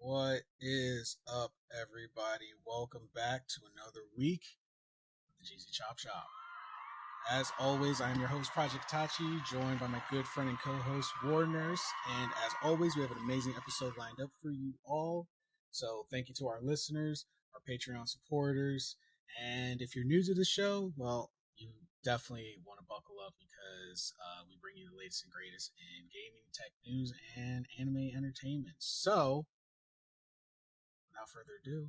What is up, everybody? Welcome back to another week of the GZ Chop Shop. As always, I am your host, Project Tachi, joined by my good friend and co-host, War Nurse. And as always, we have an amazing episode lined up for you all. So thank you to our listeners, our Patreon supporters. And if you're new to the show, well, you definitely want to buckle up because we bring you the latest and greatest in gaming, tech news, and anime entertainment. So, without further ado,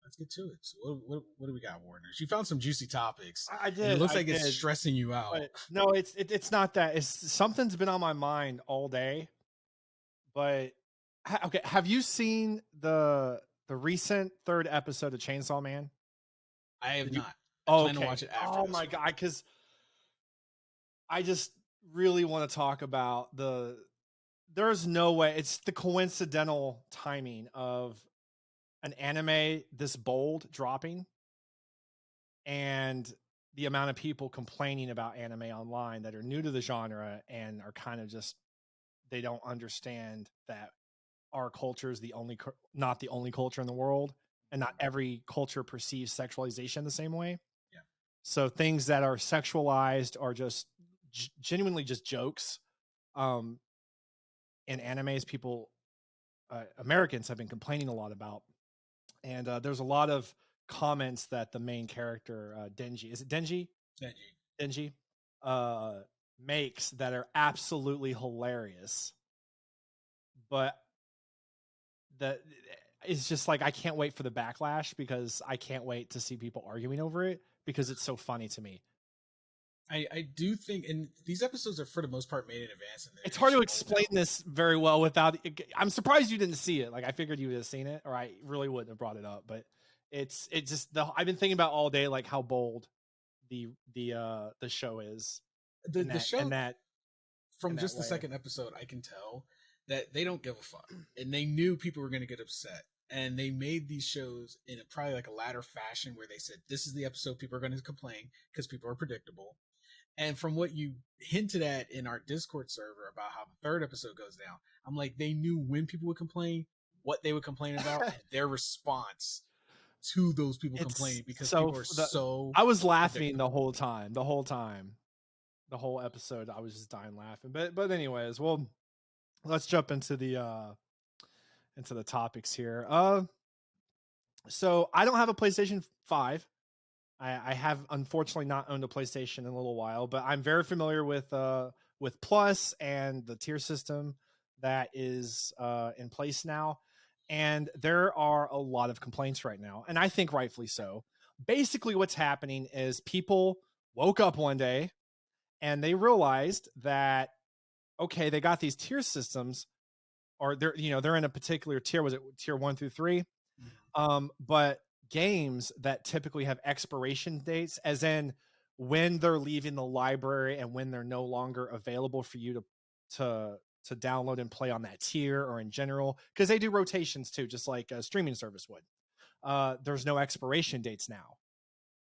let's get to it. So what do we got, Warner? You found some juicy topics. I did. And it looks I like it's did. stressing you out. But no, it's not that. It's something's been on my mind all day. But okay, have you seen the recent third episode of Chainsaw Man? I have not. I Oh, plan to watch it after. Oh my god, because I just really want to talk about there's no way it's the coincidental timing of an anime this bold dropping and the amount of people complaining about anime online that are new to the genre and are kind of just they don't understand that our culture is not the only culture in the world, and not every culture perceives sexualization the same way. Yeah. So things that are sexualized are just genuinely just jokes. In animes, people, Americans have been complaining a lot about, and there's a lot of comments that the main character Denji, is it Denji? Denji makes that are absolutely hilarious. But it's just like I can't wait for the backlash because I can't wait to see people arguing over it because it's so funny to me. I do think, and these episodes are for the most part made in advance. It's hard to explain this very well without. I'm surprised you didn't see it. Like I figured you would have seen it, or I really wouldn't have brought it up. But it's just I've been thinking about all day, like how bold the show is. The show, and that from just the second episode, I can tell that they don't give a fuck, and they knew people were going to get upset, and they made these shows in probably like a ladder fashion where they said this is the episode people are going to complain because people are predictable. And from what you hinted at in our Discord server about how the third episode goes down, I'm like, they knew when people would complain, what they would complain about, and their response to those people complaining because people are so. I was laughing the whole time, the whole episode. I was just dying laughing. But anyways, well, let's jump into the topics here. So I don't have a PlayStation 5. I have unfortunately not owned a PlayStation in a little while, but I'm very familiar with Plus and the tier system that is in place now. And there are a lot of complaints right now, and I think rightfully so. Basically, what's happening is people woke up one day and they realized that, okay, they got these tier systems, or they're in a particular tier. Was it tier 1 through 3? But games that typically have expiration dates, as in when they're leaving the library and when they're no longer available for you to download and play on that tier or in general, because they do rotations too, just like a streaming service would. There's no expiration dates now,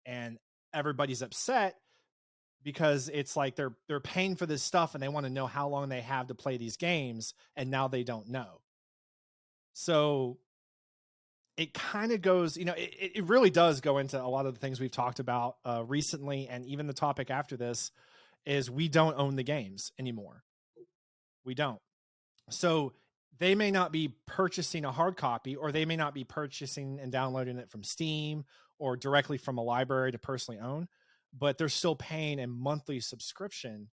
and everybody's upset because it's like they're paying for this stuff and they want to know how long they have to play these games, and now they don't know. So it kind of goes, it really does go into a lot of the things we've talked about recently, and even the topic after this is we don't own the games anymore. We don't. So they may not be purchasing a hard copy, or they may not be purchasing and downloading it from Steam or directly from a library to personally own, but they're still paying a monthly subscription.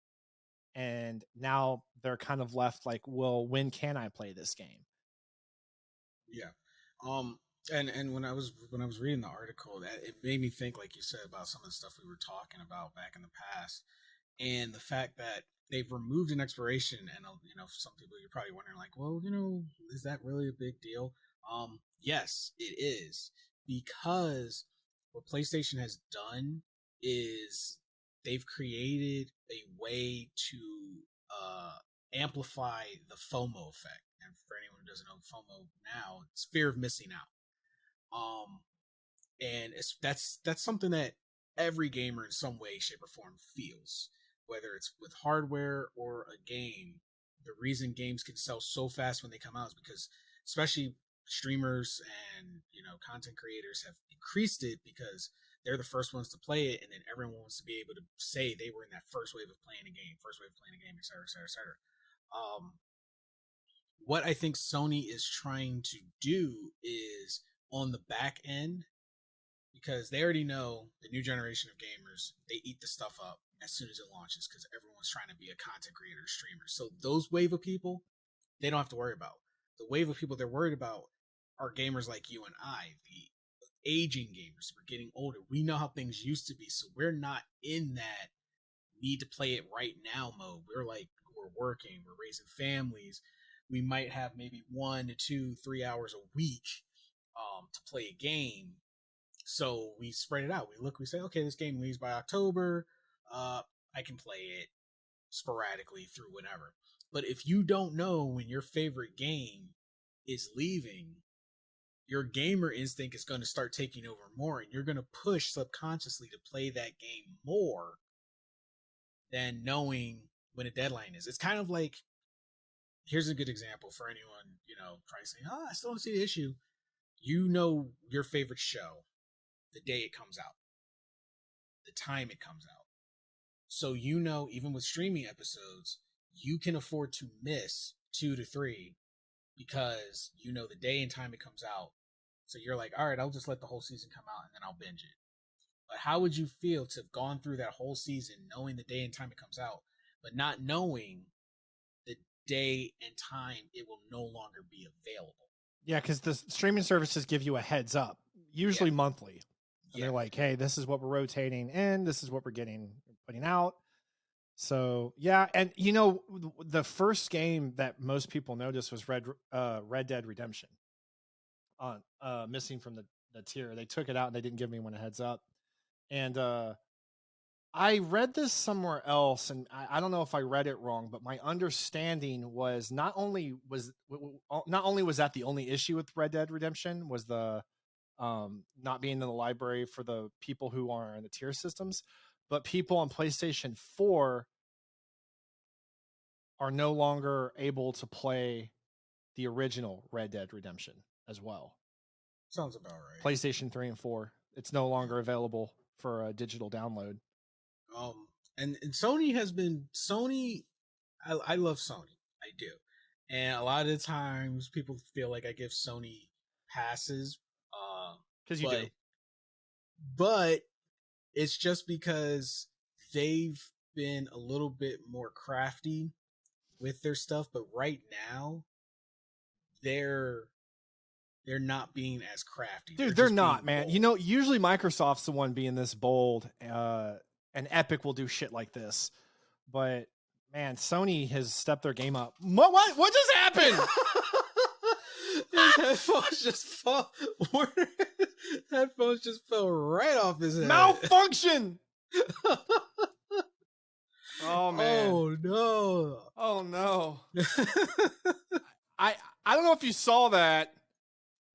And now they're kind of left like, well, when can I play this game? Yeah. And when I was reading the article, that it made me think, like you said, about some of the stuff we were talking about back in the past, and the fact that they've removed an expiration. And some people, you're probably wondering, like, well, is that really a big deal? Yes, it is, because what PlayStation has done is they've created a way to amplify the FOMO effect. And for anyone who doesn't know FOMO now, it's fear of missing out. And that's something that every gamer in some way, shape, or form feels, whether it's with hardware or a game. The reason games can sell so fast when they come out is because, especially streamers and content creators have increased it because they're the first ones to play it, and then everyone wants to be able to say they were in that first wave of playing a game, et cetera, et cetera, et cetera. What I think Sony is trying to do is on the back end, because they already know the new generation of gamers, they eat the stuff up as soon as it launches because everyone's trying to be a content creator, streamer. So those wave of people, they don't have to worry about. The wave of people they're worried about are gamers like you and I, the aging gamers. We're getting older. We know how things used to be, so we're not in that need to play it right now mode. We're working, we're raising families. We might have maybe 1 to 2, 3 hours a week to play a game. So we spread it out. We say, okay, this game leaves by October. I can play it sporadically through whatever. But if you don't know when your favorite game is leaving, your gamer instinct is going to start taking over more, and you're going to push subconsciously to play that game more than knowing when a deadline is. It's kind of like, here's a good example for anyone, trying to say, I still don't see the issue. You know your favorite show, the day it comes out, the time it comes out. So even with streaming episodes, you can afford to miss 2 to 3 because the day and time it comes out. So you're like, all right, I'll just let the whole season come out and then I'll binge it. But how would you feel to have gone through that whole season knowing the day and time it comes out, but not knowing the day and time it will no longer be available? Yeah, because the streaming services give you a heads up, usually monthly. And they're like, hey, this is what we're rotating in, this is what we're putting out. So yeah, and the first game that most people noticed was Red Dead Redemption. On missing from the tier. They took it out and they didn't give me one a heads up. And I read this somewhere else, and I don't know if I read it wrong, but my understanding was not only was that the only issue with Red Dead Redemption was the not being in the library for the people who are in the tier systems, but people on PlayStation 4 are no longer able to play the original Red Dead Redemption as well. Sounds about right. PlayStation 3 and 4. It's no longer available for a digital download. And Sony has been I love Sony. I do. And a lot of the times people feel like I give Sony passes. Because you do. But it's just because they've been a little bit more crafty with their stuff. But right now, they're not being as crafty. Dude, they're not, man. Bold. Usually Microsoft's the one being this bold, and Epic will do shit like this. But man, Sony has stepped their game up. What just happened? His headphones just fell. Headphones just fell right off his head. Malfunction. Oh man. Oh no. Oh no. I don't know if you saw that,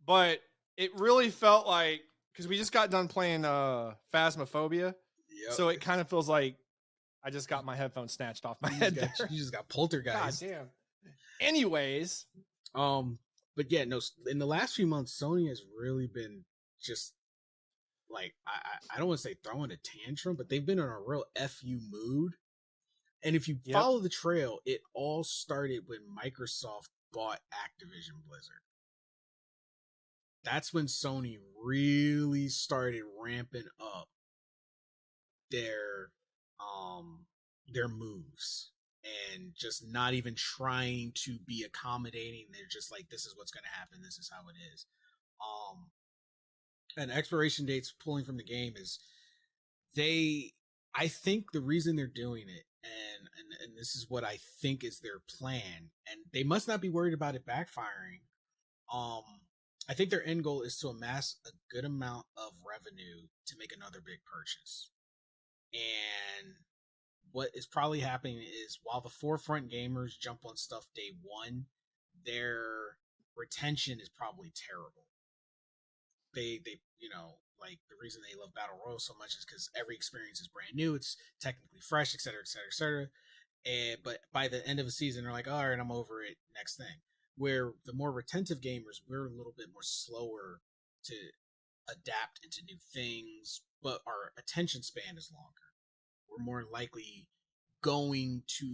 but it really felt like, because we just got done playing Phasmophobia. Yep. So it kind of feels like I just got my headphones snatched off my head. You just got poltergeist. God damn. Anyways. But yeah, no, in the last few months, Sony has really been just like, I don't want to say throwing a tantrum, but they've been in a real FU mood. And if you follow the trail, it all started when Microsoft bought Activision Blizzard. That's when Sony really started ramping up their moves and just not even trying to be accommodating. They're just like, this is what's going to happen. This is how it is. And expiration dates pulling from the game is I think the reason they're doing it, and this is what I think is their plan, and they must not be worried about it backfiring. I think their end goal is to amass a good amount of revenue to make another big purchase. And what is probably happening is, while the forefront gamers jump on stuff day one, their retention is probably terrible. They like, the reason they love Battle Royale so much is because every experience is brand new. It's technically fresh, et cetera, et cetera, et cetera. But by the end of the season, they're like, all right, I'm over it. Next thing. where the more retentive gamers, we're a little bit more slower to adapt into new things, but our attention span is longer. We're more likely going to,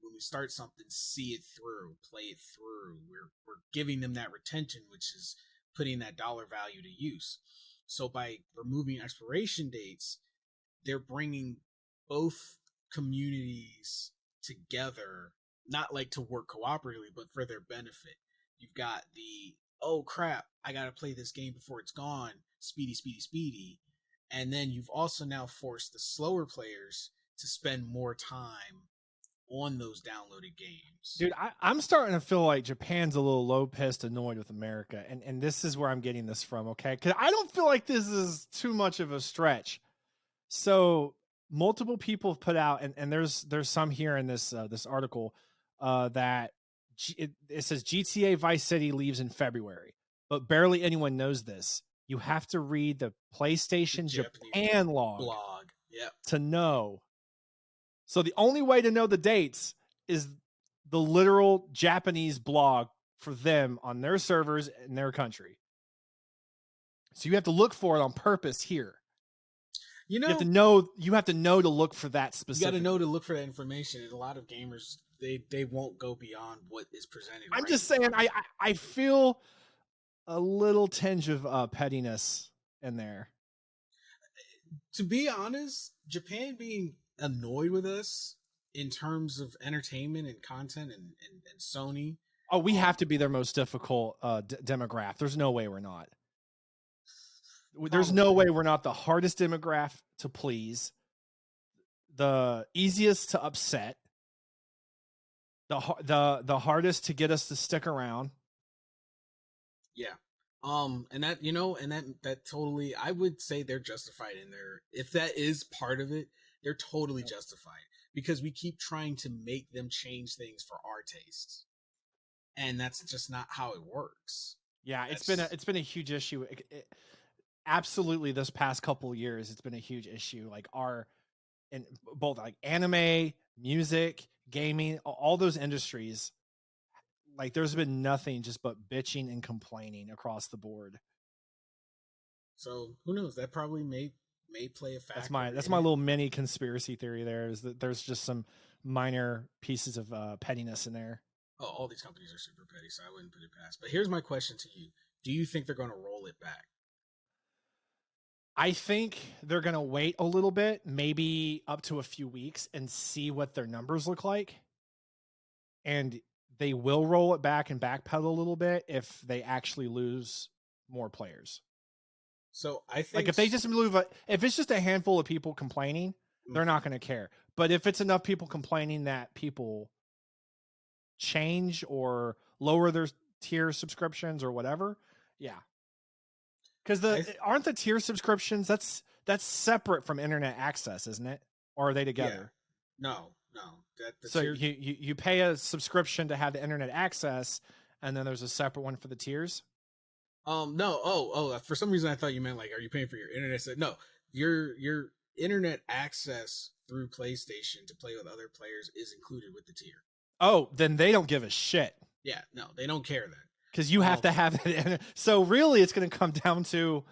when we start something, see it through, play it through. We're giving them that retention, which is putting that dollar value to use. So by removing expiration dates, they're bringing both communities together, not like to work cooperatively, but for their benefit. You've got the, oh crap, I gotta play this game before it's gone, speedy, speedy, speedy. And then you've also now forced the slower players to spend more time on those downloaded games. Dude, I'm starting to feel like Japan's a little low pissed annoyed with America. And this is where I'm getting this from, okay? Because I don't feel like this is too much of a stretch. So multiple people have put out, and there's some here in this this article that it says GTA Vice City leaves in February, but barely anyone knows this. You have to read the PlayStation Japan blog to know. So the only way to know the dates is the literal Japanese blog for them on their servers in their country. So you have to look for it on purpose here. You have to know to look for that specific. You got to know to look for that information. And a lot of gamers, they won't go beyond what is presented. I'm just saying, I feel a little tinge of pettiness in there. To be honest, Japan being annoyed with us in terms of entertainment and content and Sony. Oh, we have to be their most difficult demographic. There's no way we're not. There's no way we're not the hardest demographic to please, the easiest to upset, the hardest to get us to stick around. Yeah. And that, that totally, I would say they're justified in there. If that is part of it, they're totally justified, because we keep trying to make them change things for our tastes. And that's just not how it works. Yeah, it's been a huge issue. Absolutely, this past couple of years, it's been a huge issue. Like in both like anime, music, gaming, all those industries, like there's been nothing just but bitching and complaining across the board. So who knows? That probably may play a factor. That's my little mini conspiracy theory. There is that there's just some minor pieces of pettiness in there. Oh, all these companies are super petty, so I wouldn't put it past. But here's my question to you: do you think they're going to roll it back? I think they're going to wait a little bit, maybe up to a few weeks, and see what their numbers look like. And they will roll it back and backpedal a little bit if they actually lose more players. So I think, like, if they just if it's just a handful of people complaining, they're not going to care. But if it's enough people complaining that people change or lower their tier subscriptions or whatever, yeah. Because aren't the tier subscriptions, that's separate from internet access, isn't it? Or are they together? Yeah. No. So you pay a subscription to have the internet access, and then there's a separate one for the tiers? No. Oh, for some reason I thought you meant like, are you paying for your internet? No, your internet access through PlayStation to play with other players is included with the tier. Oh, then they don't give a shit. Yeah, no, they don't care then. Because you have to have that. So really, it's going to come down to,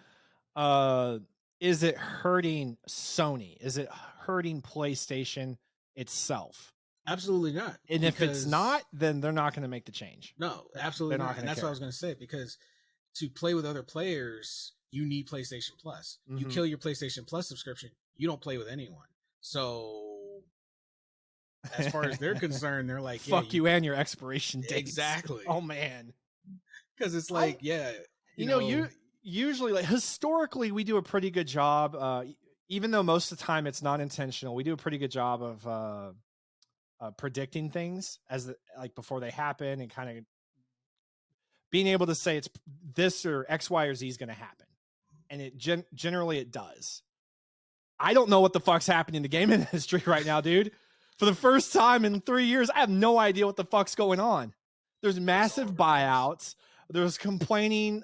is it hurting Sony? Is it hurting PlayStation itself? Absolutely not. And if it's not, then they're not going to make the change. No, absolutely not. And that's what I was going to say, because to play with other players, you need PlayStation Plus. Mm-hmm. You kill your PlayStation Plus subscription, you don't play with anyone. So as far as they're concerned, they're like, fuck you and your expiration dates. Exactly. Oh, man. Because it's like, you usually, like, historically, we do a pretty good job, even though most of the time it's not intentional. We do a pretty good job of predicting things like before they happen, and kind of being able to say it's this or X, Y, or Z is going to happen. And it generally it does. I don't know what the fuck's happening in the gaming industry right now, dude. For the first time in 3 years, I have no idea what the fuck's going on. There's massive buyouts. There's complaining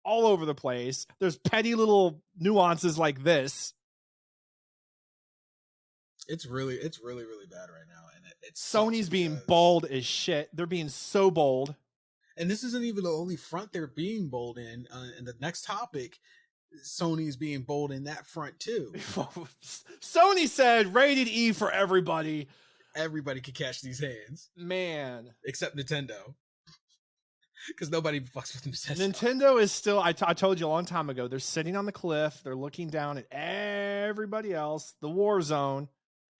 all over the place. There's petty little nuances like this. It's really bad right now, and it's Sony's being bold as shit. They're being so bold. And this isn't even the only front they're being bold in. And the next topic, Sony is being bold in that front too. Sony said rated E for everybody. Everybody could catch these hands, man, except Nintendo, because nobody fucks with Nintendo. Nintendo is still. I told you a long time ago. They're sitting on the cliff. They're looking down at everybody else, the war zone,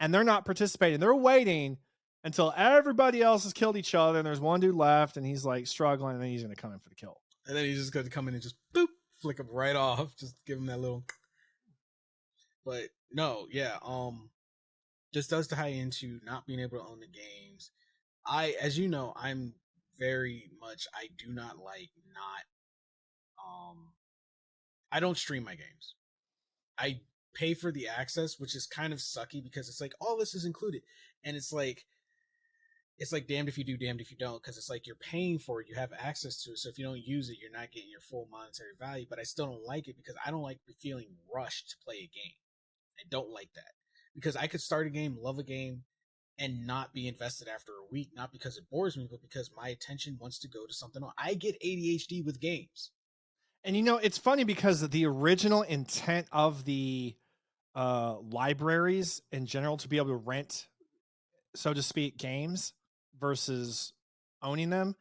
and they're not participating. They're waiting until everybody else has killed each other, and there's one dude left, and he's like struggling, and then he's going to come in for the kill. And then he's just going to come in and just boop, flick him right off, just give him that little. But no, yeah, this does tie into not being able to own the games. As you know, I'm very much. I do not like not. I don't stream my games. I pay for the access, which is kind of sucky because it's like all this is included, and it's like damned if you do, damned if you don't, because it's like you're paying for it, you have access to it, so if you don't use it, you're not getting your full monetary value. But I still don't like it because I don't like feeling rushed to play a game. I don't like that because I could start a game, love a game, and not be invested after a week, not because it bores me, but because my attention wants to go to something else. I get ADHD with games. And you know, it's funny because the original intent of the libraries in general to be able to rent, so to speak, games versus owning them.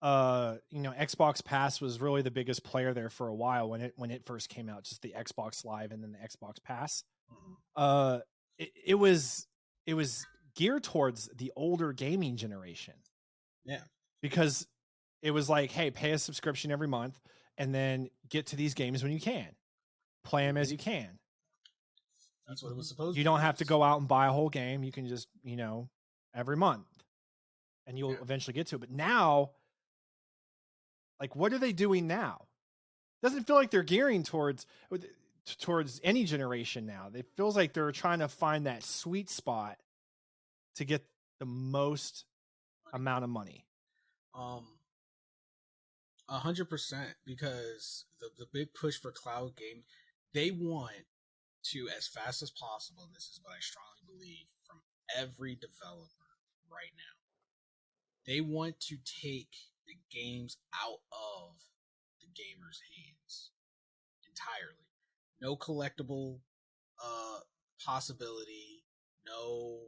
You know, Xbox Pass was really the biggest player there for a while when it first came out, just the Xbox Live and then the Xbox Pass. Mm-hmm. It was geared towards the older gaming generation. Yeah. Because it was like, hey, pay a subscription every month and then get to these games when you can. Play them as you can. That's what it was supposed to be. You don't have to go out and buy a whole game. You can just, you know, every month. And you'll eventually get to it. But now, like, what are they doing now? Doesn't feel like they're gearing towards any generation now. It feels like they're trying to find that sweet spot to get the most amount of money. 100%, because the big push for cloud game, they want to, as fast as possible, and this is what I strongly believe from every developer right now, they want to take the games out of the gamer's hands entirely. No collectible possibility, no,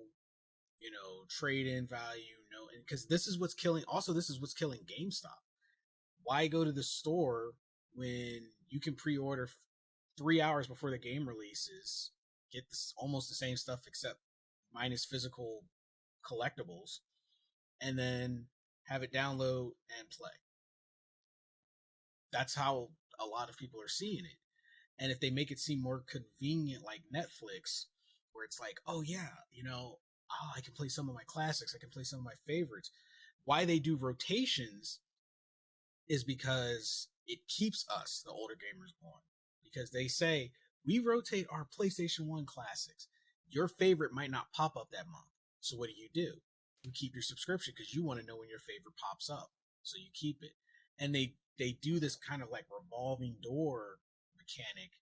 you know, trade-in value, no, because this is what's killing GameStop. Why go to the store when you can pre-order 3 hours before the game releases, get almost the same stuff except minus physical collectibles, and then have it download and play? That's how a lot of people are seeing it. And if they make it seem more convenient, like Netflix, where it's like, oh yeah, you know, I can play some of my classics, I can play some of my favorites. Why they do rotations is because it keeps us, the older gamers, on. Because they say, we rotate our PlayStation 1 classics. Your favorite might not pop up that month. So what do? You keep your subscription because you want to know when your favorite pops up. So you keep it. And they do this kind of like revolving door mechanic,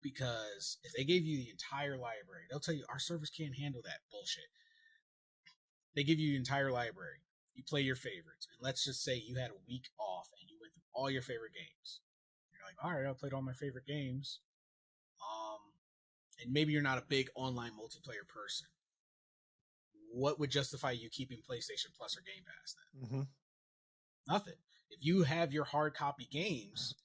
because if they gave you the entire library, they'll tell you our servers can't handle that bullshit. They give you the entire library. You play your favorites. And let's just say you had a week off and you went through all your favorite games. You're like, all right, I played all my favorite games. And maybe you're not a big online multiplayer person. What would justify you keeping PlayStation Plus or Game Pass then? Mm-hmm. Nothing. If you have your hard copy games,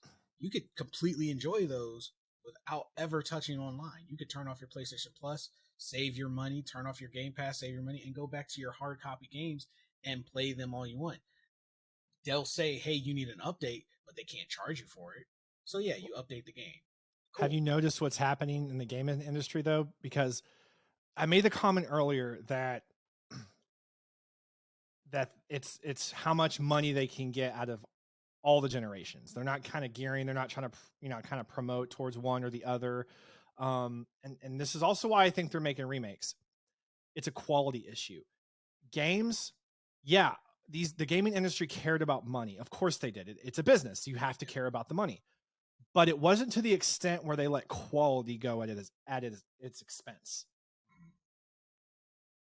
you could completely enjoy those without ever touching online. You could turn off your PlayStation Plus, save your money, turn off your Game Pass, save your money, and go back to your hard copy games and play them all you want. They'll say, hey, you need an update, but they can't charge you for it. So yeah, you update the game. Cool. Have you noticed what's happening in the gaming industry though? Because I made the comment earlier that it's how much money they can get out of all the generations. They're not kind of gearing, they're not trying to, you know, kind of promote towards one or the other. And this is also why I think they're making remakes. It's a quality issue. Games, yeah, the gaming industry cared about money. Of course they did. It's a business. You have to care about the money. But it wasn't to the extent where they let quality go at its expense.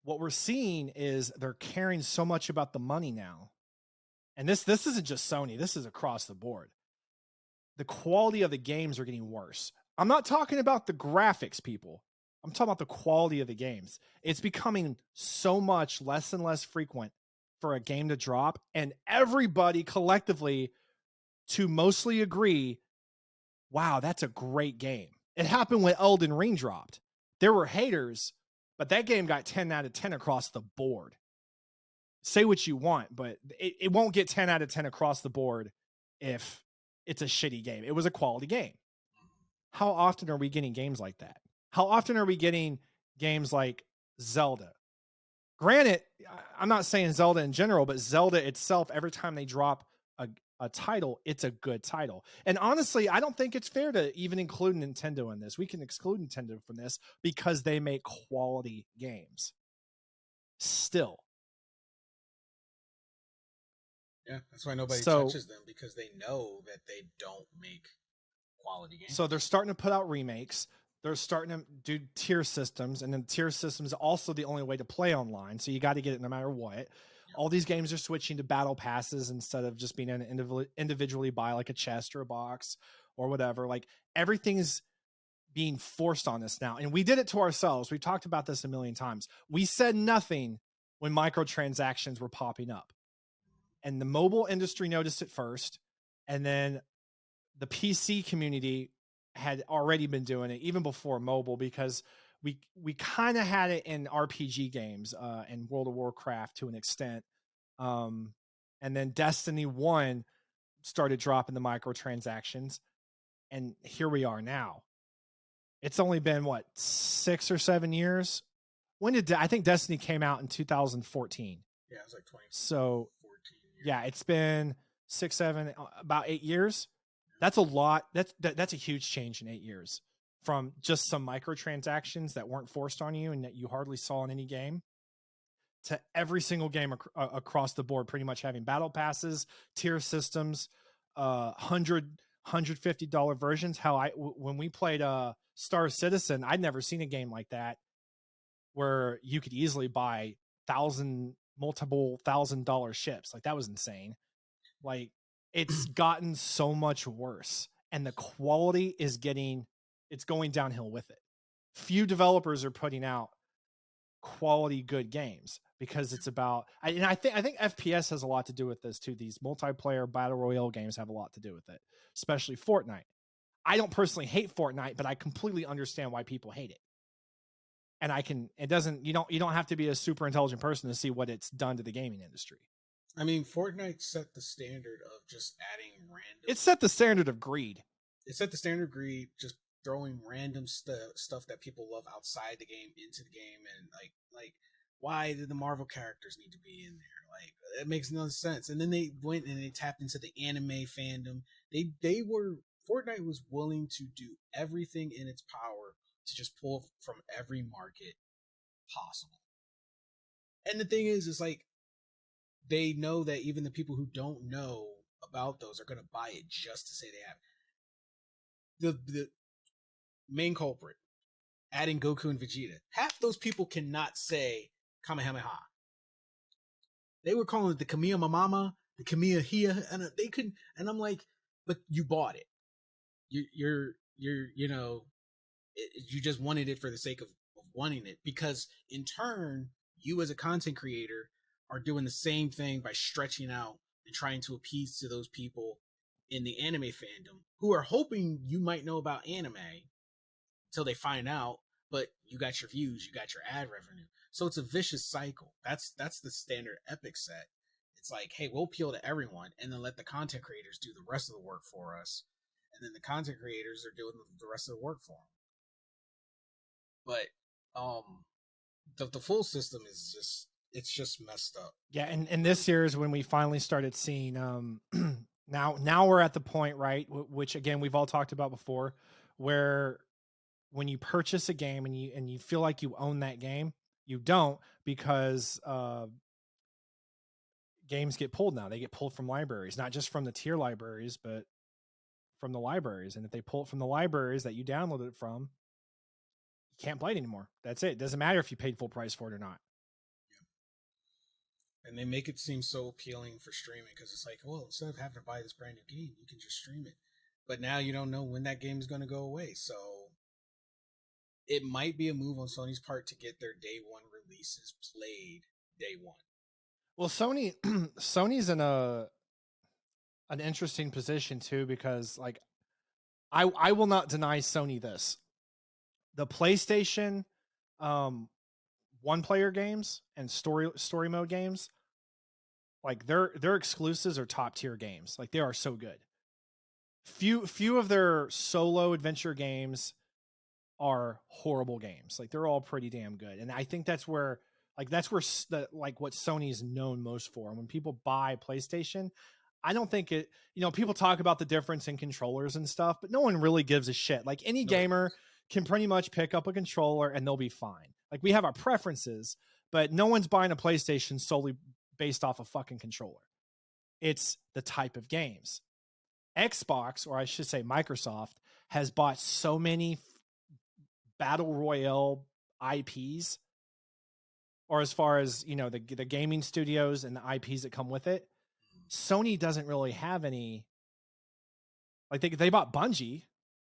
What we're seeing is they're caring so much about the money now and this isn't just Sony, this is across the board. The quality of the games are getting worse. I'm not talking about the graphics, people. I'm talking about the quality of the games. It's becoming so much less and less frequent for a game to drop, and everybody collectively to mostly agree, wow, that's a great game. It happened when Elden Ring dropped. There were haters, but that game got 10 out of 10 across the board. Say what you want, but it won't get 10 out of 10 across the board if it's a shitty game. It was a quality game. How often are we getting games like that? How often are we getting games like Zelda? Granted, I'm not saying Zelda in general, but Zelda itself, every time they drop a title, it's a good title. And honestly, I don't think it's fair to even include Nintendo in this. We can exclude Nintendo from this because they make quality games. Still. Yeah, that's why nobody touches them, because they know that they don't make quality games. So they're starting to put out remakes. They're starting to do tier systems, and then tier systems are also the only way to play online. So you got to get it no matter what. Yep. All these games are switching to battle passes instead of just being an individually buy like a chest or a box or whatever. Like everything's being forced on us now. And we did it to ourselves. We talked about this a million times. We said nothing when microtransactions were popping up. And the mobile industry noticed it first. And then the PC community had already been doing it even before mobile, because we kind of had it in RPG games and World of Warcraft to an extent. And then Destiny 1 started dropping the microtransactions. And here we are now. It's only been, 6 or 7 years? When did I think Destiny came out in 2014? Yeah, it was like 20. So, yeah, it's been 6, 7, about 8 years. That's a lot. That's a huge change in 8 years, from just some microtransactions that weren't forced on you and that you hardly saw in any game, to every single game across the board pretty much having battle passes, tier systems, $150 versions. Hell, when we played Star Citizen, I'd never seen a game like that where you could easily buy multiple $1,000 ships. Like, that was insane. Like, it's gotten so much worse, and the quality it's going downhill with it. Few developers are putting out quality good games because it's about, and I think FPS has a lot to do with this too. These multiplayer battle royale games have a lot to do with it, especially Fortnite. I don't personally hate Fortnite, but I completely understand why people hate it. And you don't have to be a super intelligent person to see what it's done to the gaming industry. I mean, Fortnite set the standard of just adding random. It set the standard of greed. It set the standard of greed, just throwing random stuff that people love outside the game into the game, and like why did the Marvel characters need to be in there? Like, it makes no sense. And then they went and they tapped into the anime fandom. Fortnite was willing to do everything in its power to just pull from every market possible. And the thing is, it's like, they know that even the people who don't know about those are going to buy it just to say they have it. The main culprit, adding Goku and Vegeta. Half those people cannot say Kamehameha. They were calling it the Kamiya Mamama, the Kamiya Hia, and they couldn't. And I'm like, but you bought it. You just wanted it for the sake of wanting it, because in turn, you as a content creator are doing the same thing by stretching out and trying to appease to those people in the anime fandom who are hoping you might know about anime until they find out, but you got your views, you got your ad revenue. So it's a vicious cycle. That's the standard Epic set. It's like, hey, we'll appeal to everyone and then let the content creators do the rest of the work for us. And then the content creators are doing the rest of the work for them. But the full system is just messed up. Yeah, and this year is when we finally started seeing now we're at the point, right, which again we've all talked about before, where when you purchase a game and you feel like you own that game, you don't, because games get pulled now. They get pulled from libraries, not just from the tier libraries, but from the libraries. And if they pull it from the libraries that you downloaded it from, you can't play it anymore. That's it. It doesn't matter if you paid full price for it or not. And they make it seem so appealing for streaming because it's like, well, instead of having to buy this brand new game, you can just stream it. But now you don't know when that game is going to go away. So it might be a move on Sony's part to get their day one releases played day one. Well, Sony's in an interesting position too, because like I will not deny Sony this. The PlayStation one player games and story mode games, like their exclusives are top tier games. Like they are so good. Few of their solo adventure games are horrible games. Like they're all pretty damn good. And I think that's where what Sony's known most for. And when people buy PlayStation, I don't think it, people talk about the difference in controllers and stuff, but no one really gives a shit. Like any gamer can pretty much pick up a controller and they'll be fine. Like we have our preferences, but no one's buying a PlayStation solely based off a fucking controller. It's the type of games. Xbox, or I should say Microsoft, has bought so many battle royale IPs, or as far as the gaming studios and the IPs that come with it. Sony doesn't really have any. Like they bought Bungie,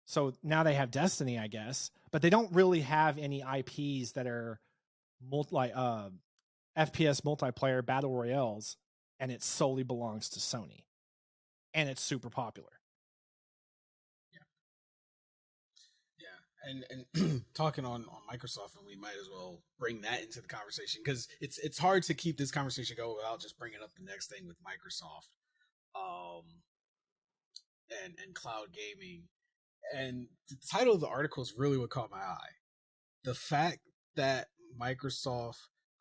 so now they have Destiny, I guess, but they don't really have any IPs that are FPS multiplayer battle royales, and it solely belongs to Sony, and it's super popular. And talking on Microsoft, and we might as well bring that into the conversation because it's hard to keep this conversation going without just bringing up the next thing with Microsoft, and cloud gaming. And the title of the article is really what caught my eye. The fact that Microsoft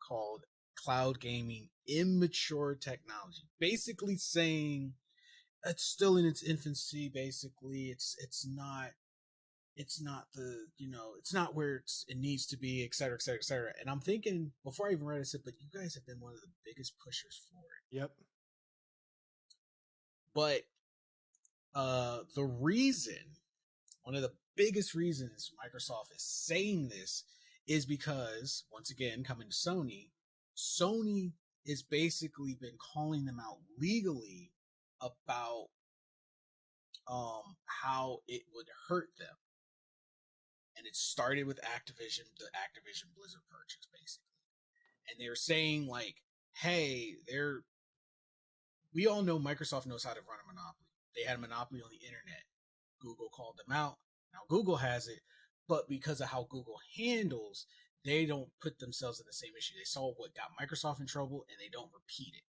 called cloud gaming immature technology, basically saying it's still in its infancy. Basically, it's not the it's not where it needs to be, et cetera, et cetera, et cetera. And I'm thinking before I even read it, I said, but you guys have been one of the biggest pushers for it. Yep. But one of the biggest reasons Microsoft is saying this is because, once again, coming to Sony has basically been calling them out legally about how it would hurt them. And it started with the Activision Blizzard purchase, basically. And they were saying, like, hey, we all know Microsoft knows how to run a monopoly. They had a monopoly on the internet. Google called them out. Now Google has it, but because of how Google handles, they don't put themselves in the same issue. They saw what got Microsoft in trouble, and they don't repeat it.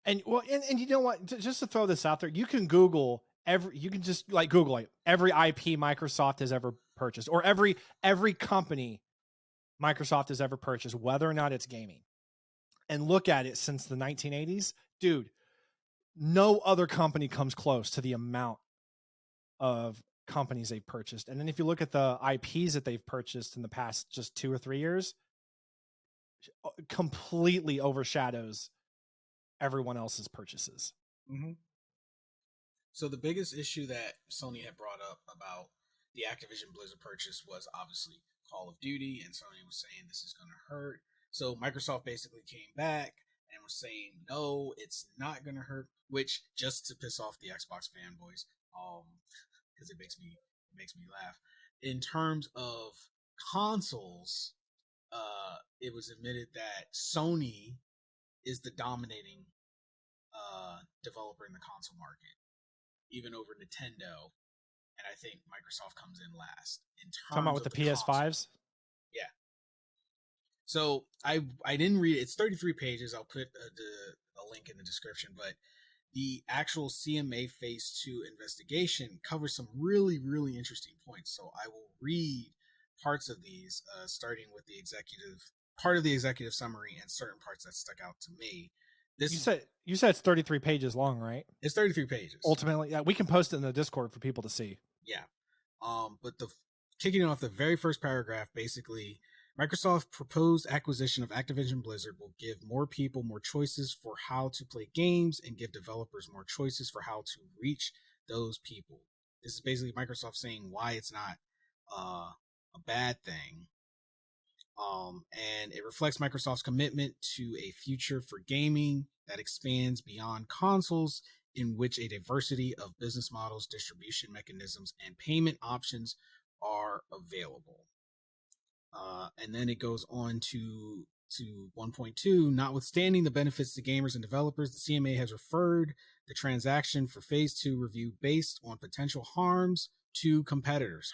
And well, and you know what? Just to throw this out there, you can Google Google every IP Microsoft has ever purchased, or every company Microsoft has ever purchased, whether or not it's gaming, and look at it since the 1980s, dude. No other company comes close to the amount of companies they've purchased. And then if you look at the IPs that they've purchased in the past just 2 or 3 years, completely overshadows everyone else's purchases. Mm-hmm. So the biggest issue that Sony had brought up about the Activision Blizzard purchase was obviously Call of Duty, and Sony was saying this is going to hurt. So Microsoft basically came back and was saying, no, it's not going to hurt, which just to piss off the Xbox fanboys, because it makes me laugh. In terms of consoles, it was admitted that Sony is the dominating developer in the console market, even over Nintendo, and I think Microsoft comes in last. In terms talking about with the PS5s? Consoles. Yeah. So I didn't read it. It's 33 pages. I'll put a link in the description, but the actual CMA Phase 2 investigation covers some really, really interesting points. So I will read parts of these, starting with the executive summary and certain parts that stuck out to me. You said it's 33 pages long, right? It's 33 pages. Ultimately, yeah, we can post it in the Discord for people to see. Yeah. But kicking off the very first paragraph, basically, Microsoft's proposed acquisition of Activision Blizzard will give more people more choices for how to play games and give developers more choices for how to reach those people. This is basically Microsoft saying why it's not a bad thing. And it reflects Microsoft's commitment to a future for gaming that expands beyond consoles, in which a diversity of business models, distribution mechanisms, and payment options are available. And then it goes on to 1.2. Notwithstanding the benefits to gamers and developers, the CMA has referred the transaction for phase 2 review based on potential harms to competitors.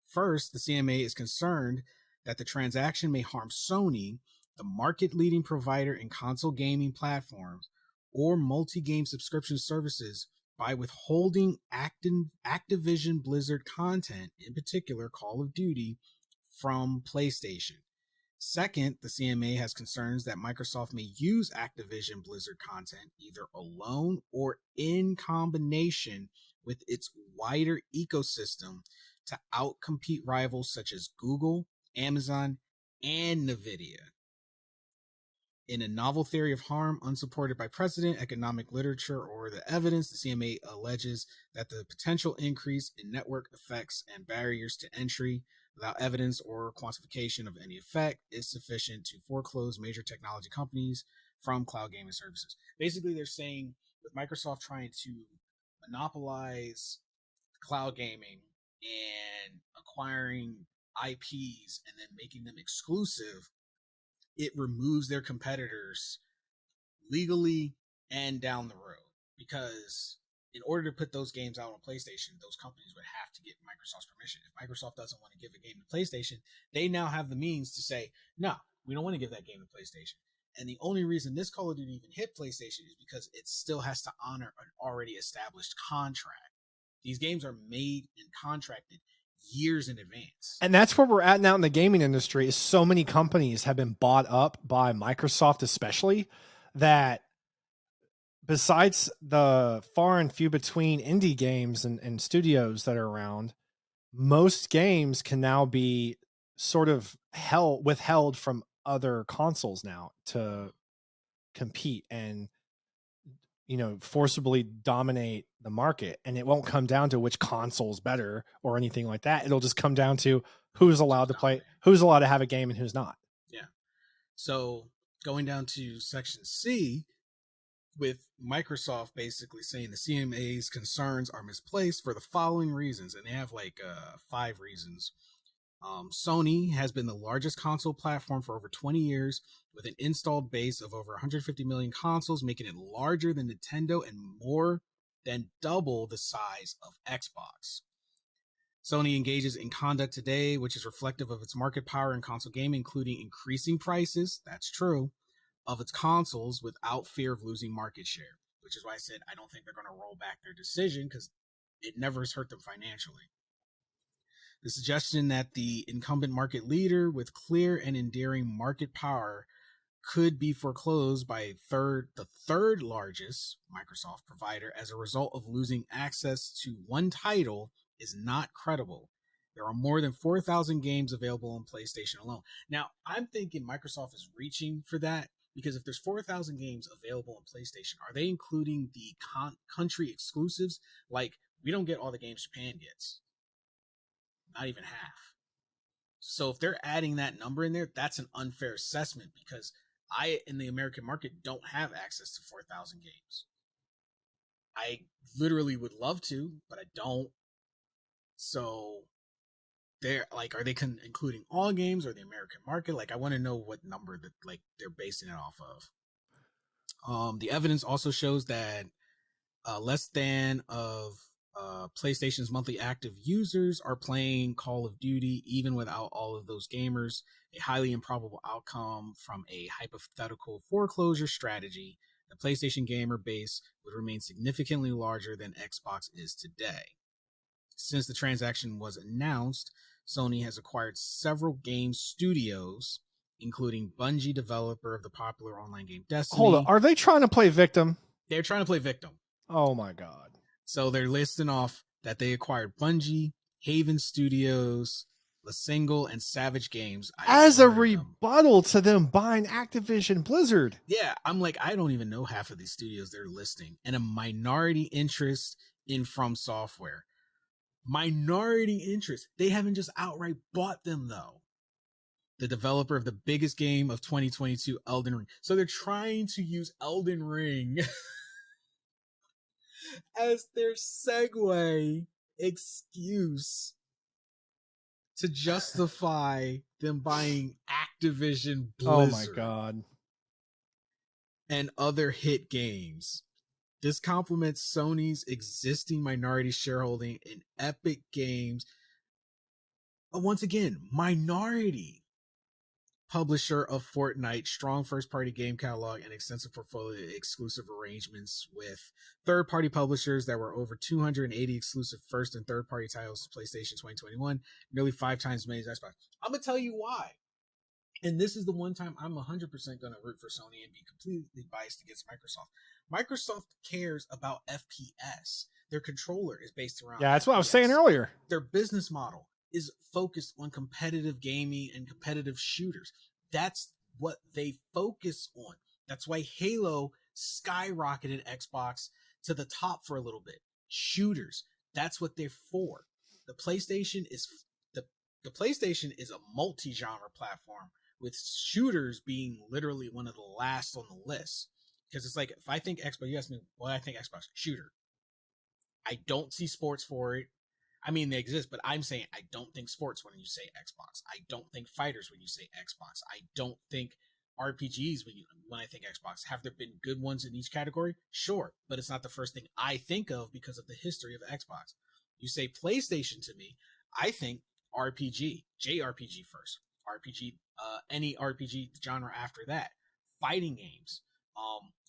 First, the CMA is concerned that the transaction may harm Sony, the market leading provider in console gaming platforms or multi game subscription services, by withholding Activision Blizzard content, in particular Call of Duty, from PlayStation. Second, the CMA has concerns that Microsoft may use Activision Blizzard content either alone or in combination with its wider ecosystem to outcompete rivals such as Google, Amazon, and Nvidia. In a novel theory of harm unsupported by precedent, economic literature, or the evidence, the CMA alleges that the potential increase in network effects and barriers to entry without evidence or quantification of any effect is sufficient to foreclose major technology companies from cloud gaming services. Basically, they're saying with Microsoft trying to monopolize cloud gaming and acquiring IPs and then making them exclusive, it removes their competitors legally and down the road. Because in order to put those games out on PlayStation, those companies would have to get Microsoft's permission. If Microsoft doesn't want to give a game to PlayStation, they now have the means to say, no, we don't want to give that game to PlayStation. And the only reason this Call of Duty even hit PlayStation is because it still has to honor an already established contract. These games are made and contracted years in advance. And that's where we're at now in the gaming industry. Is so many companies have been bought up by Microsoft, especially, that besides the far and few between indie games and studios that are around, most games can now be sort of withheld from other consoles now to compete and, you know, forcibly dominate the market. And it won't come down to which console's better or anything like that. It'll just come down to who's allowed to play, who's allowed to have a game and who's not. Yeah. So going down to section C, with Microsoft basically saying the CMA's concerns are misplaced for the following reasons. And they have like 5 reasons. Sony has been the largest console platform for over 20 years with an installed base of over 150 million consoles, making it larger than Nintendo and more than double the size of Xbox. Sony engages in conduct today, which is reflective of its market power in console gaming, including increasing prices, that's true, of its consoles without fear of losing market share, which is why I said I don't think they're going to roll back their decision because it never has hurt them financially. The suggestion that the incumbent market leader with clear and enduring market power could be foreclosed by the third largest Microsoft provider as a result of losing access to one title is not credible. There are more than 4,000 games available on PlayStation alone. Now, I'm thinking Microsoft is reaching for that because if there's 4,000 games available on PlayStation, are they including the country exclusives? Like, we don't get all the games Japan gets. Not even half. So if they're adding that number in there, that's an unfair assessment because I, in the American market, don't have access to 4,000 games. I literally would love to, but I don't. So they're like, are they including all games or the American market? Like, I want to know what number that like they're basing it off of. The evidence also shows that less than of PlayStation's monthly active users are playing Call of Duty, even without all of those gamers, a highly improbable outcome from a hypothetical foreclosure strategy. The PlayStation gamer base would remain significantly larger than Xbox is today. Since the transaction was announced, Sony has acquired several game studios, including Bungie, developer of the popular online game Destiny. Hold on. Are they trying to play victim? They're trying to play victim. Oh my God. So they're listing off that they acquired Bungie, Haven Studios, La Single, and Savage Games. As a rebuttal to them buying Activision Blizzard. Yeah, I'm like, I don't even know half of these studios they're listing. And a minority interest in From Software. Minority interest. They haven't just outright bought them, though. the developer of the biggest game of 2022, Elden Ring. So they're trying to use Elden Ring as their segue excuse to justify them buying Activision Oh my Blizzard god. and other hit games. This complements Sony's existing minority shareholding in Epic Games. Once again, minority publisher of Fortnite, strong first-party game catalog, and extensive portfolio of exclusive arrangements with third-party publishers that were over 280 exclusive first and third-party titles to PlayStation 2021, nearly 5 times as many as Xbox. I'm gonna tell you why. And this is the one time I'm 100% going to root for Sony and be completely biased against Microsoft. Microsoft cares about FPS. Their controller is based around Yeah, that's FPS. what I was saying earlier. Their business model is focused on competitive gaming and competitive shooters. That's what they focus on. That's why Halo skyrocketed Xbox to the top for a little bit. Shooters, that's what they're for. The PlayStation is the PlayStation is a multi-genre platform, with shooters being literally one of the last on the list. Because it's like, if I think Xbox, you ask me what I think Xbox shooter. I don't see sports for it. I mean, they exist, but I'm saying I don't think sports when you say Xbox. I don't think fighters when you say Xbox. I don't think RPGs when I think Xbox. Have there been good ones in each category? Sure, but it's not the first thing I think of because of the history of Xbox. You say PlayStation to me, I think RPG, JRPG first. RPG, any RPG genre after that. Fighting games,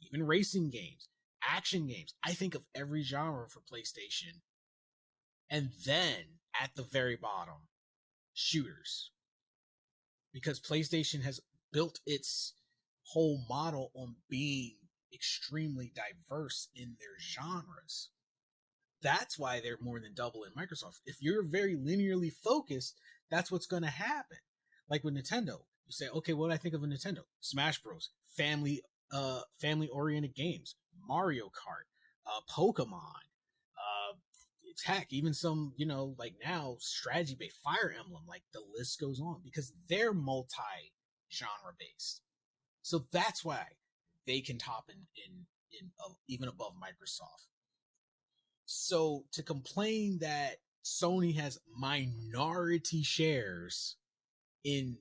even racing games, action games. I think of every genre for PlayStation. And then at the very bottom, shooters. Because PlayStation has built its whole model on being extremely diverse in their genres. That's why they're more than double in Microsoft. If you're very linearly focused, that's what's going to happen. Like with Nintendo, you say, okay, what do I think of a Nintendo? Smash Bros, family oriented games, Mario Kart, Pokemon, heck, even some, like now strategy based, Fire Emblem, like the list goes on, because they're multi genre based. So that's why they can top in even above Microsoft. So to complain that Sony has minority shares in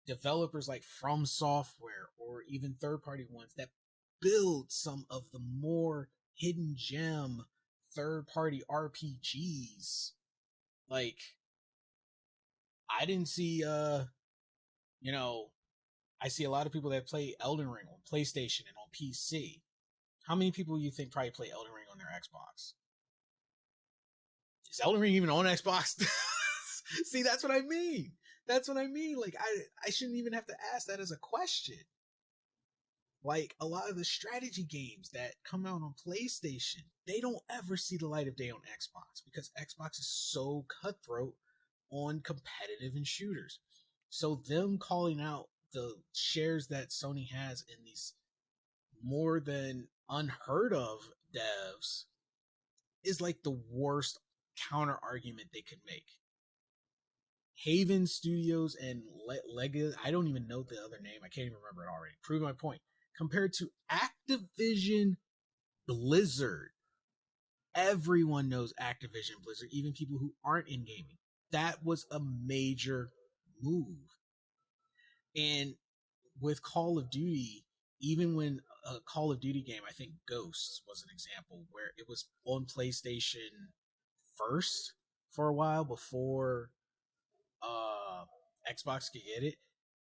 developers like From Software or even third party ones that build some of the more hidden gem third party RPGs, like, I didn't see I see a lot of people that play Elden Ring on PlayStation and on PC. How many people you think probably play Elden Ring on their Xbox? Is Elden Ring even on Xbox? See, that's what I mean. That's what I mean. Like, I shouldn't even have to ask that as a question. Like, a lot of the strategy games that come out on PlayStation, they don't ever see the light of day on Xbox because Xbox is so cutthroat on competitive and shooters. So them calling out the shares that Sony has in these more than unheard of devs is like the worst counter argument they could make. Haven Studios and Lego, I don't even know the other name. I can't even remember it already. Prove my point. Compared to Activision Blizzard, everyone knows Activision Blizzard, even people who aren't in gaming. That was a major move. And with Call of Duty, even when a Call of Duty game, I think Ghosts was an example where it was on PlayStation first for a while before Xbox could get it.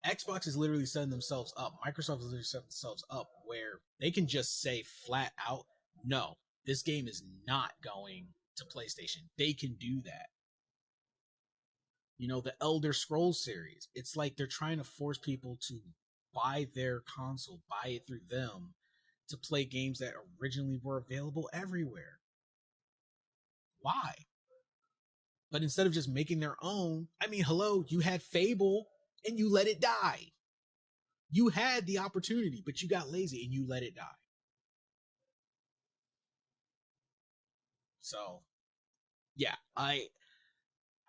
Xbox is literally setting themselves up. Microsoft is literally setting themselves up where they can just say flat out, no, this game is not going to PlayStation. They can do that. The Elder Scrolls series, it's like they're trying to force people to buy their console, buy it through them to play games that originally were available everywhere. Why? But instead of just making their own, I mean, hello, you had Fable and you let it die. You had the opportunity, but you got lazy and you let it die. So, yeah, I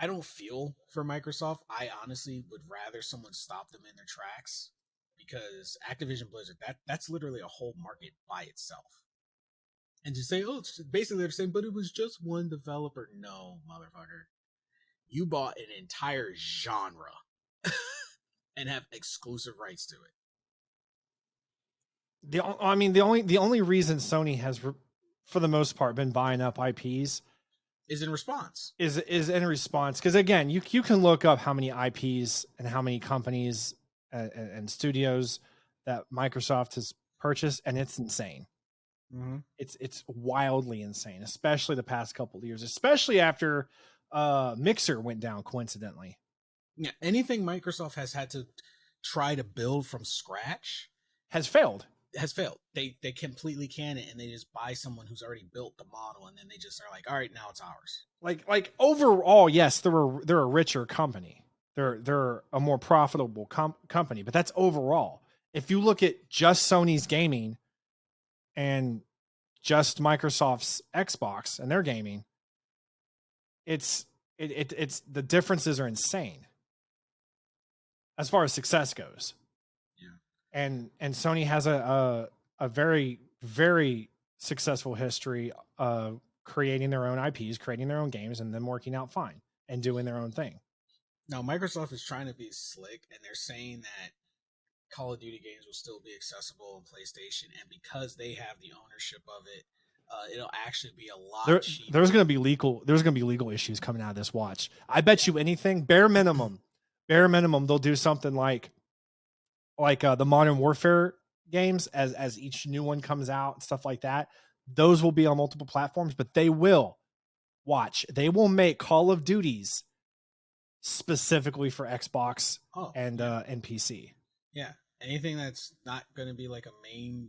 I don't feel for Microsoft. I honestly would rather someone stop them in their tracks because Activision Blizzard, that's literally a whole market by itself. And to say, oh, it's basically they're saying, but it was just one developer. No, motherfucker. You bought an entire genre and have exclusive rights to it. The only reason Sony has, for the most part, been buying up IPs is in response. Is in response, because again, you can look up how many IPs and how many companies and studios that Microsoft has purchased, and it's insane. Mm-hmm. It's wildly insane, especially the past couple of years, especially after Mixer went down coincidentally. Yeah, anything Microsoft has had to try to build from scratch has failed. They completely can it, and they just buy someone who's already built the model, and then they just are like, all right, now it's ours. Like overall, yes, they're a richer company. They're a more profitable company, but that's overall. If you look at just Sony's gaming and just Microsoft's Xbox and their gaming, it's the differences are insane as far as success goes. Yeah. And Sony has a very, very successful history of creating their own IPs, creating their own games, and then working out fine and doing their own thing. Now, Microsoft is trying to be slick, and they're saying that Call of Duty games will still be accessible on PlayStation, and because they have the ownership of it, it'll actually be a lot cheaper. There's going to be legal issues coming out of this. Watch, I bet you anything. Bare minimum, they'll do something like the Modern Warfare games as each new one comes out, stuff like that. Those will be on multiple platforms, but they will make Call of Duties specifically for Xbox and PC. Yeah, anything that's not going to be like a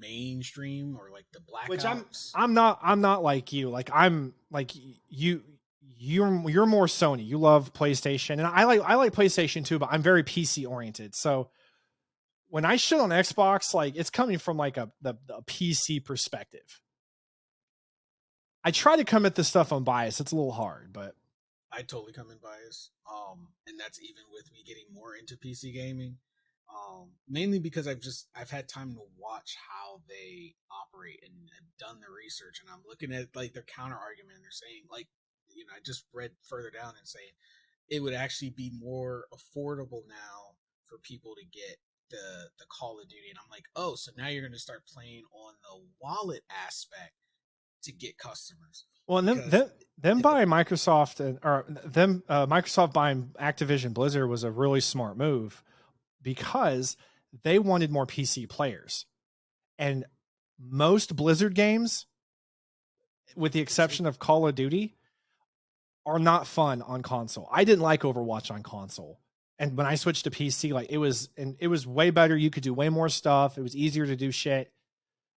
mainstream or like the Black Which Ops. I'm not like you. Like I'm like you're more Sony. You love PlayStation, and I like PlayStation too, but I'm very PC oriented. So when I shit on Xbox, like it's coming from like the PC perspective. I try to come at this stuff unbiased. It's a little hard, but I totally come in biased. And that's even with me getting more into PC gaming. Mainly because I've had time to watch how they operate and have done the research, and I'm looking at like their counter argument. And they're saying like, I just read further down and saying it would actually be more affordable now for people to get the Call of Duty, and I'm like, oh, so now you're going to start playing on the wallet aspect to get customers. Well, and them buying Microsoft Microsoft buying Activision Blizzard was a really smart move because they wanted more PC players, and most Blizzard games, with the exception of Call of Duty, are not fun on console. I didn't like Overwatch on console. And when I switched to PC, like it was way better. You could do way more stuff. It was easier to do shit.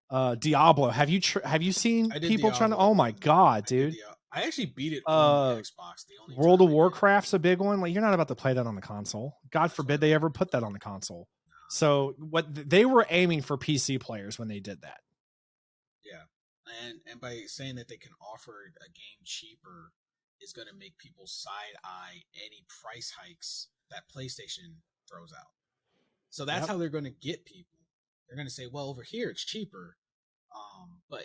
Diablo. Have you seen people trying to? Oh my god, dude! I actually beat it on the Xbox. World of Warcraft's a big one. Like you're not about to play that on the console. God forbid they ever put that on the console. So what they were aiming for PC players when they did that. Yeah, and by saying that they can offer a game cheaper is going to make people side eye any price hikes that PlayStation throws out. So that's how they're going to get people. They're going to say, well, over here it's cheaper, but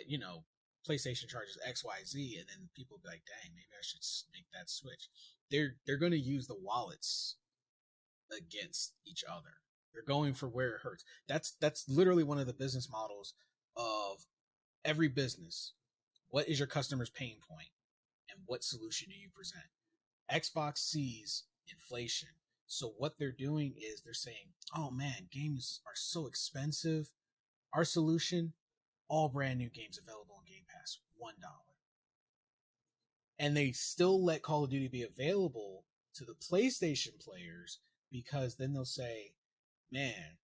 PlayStation charges X, Y, Z, and then people be like, dang, maybe I should make that switch. They're going to use the wallets against each other. They're going for where it hurts. That's literally one of the business models of every business. What is your customer's pain point, and what solution do you present? Xbox sees inflation. So what they're doing is they're saying, oh man, games are so expensive. Our solution, all brand new games available on Game Pass, $1. And they still let Call of Duty be available to the PlayStation players because then they'll say, man,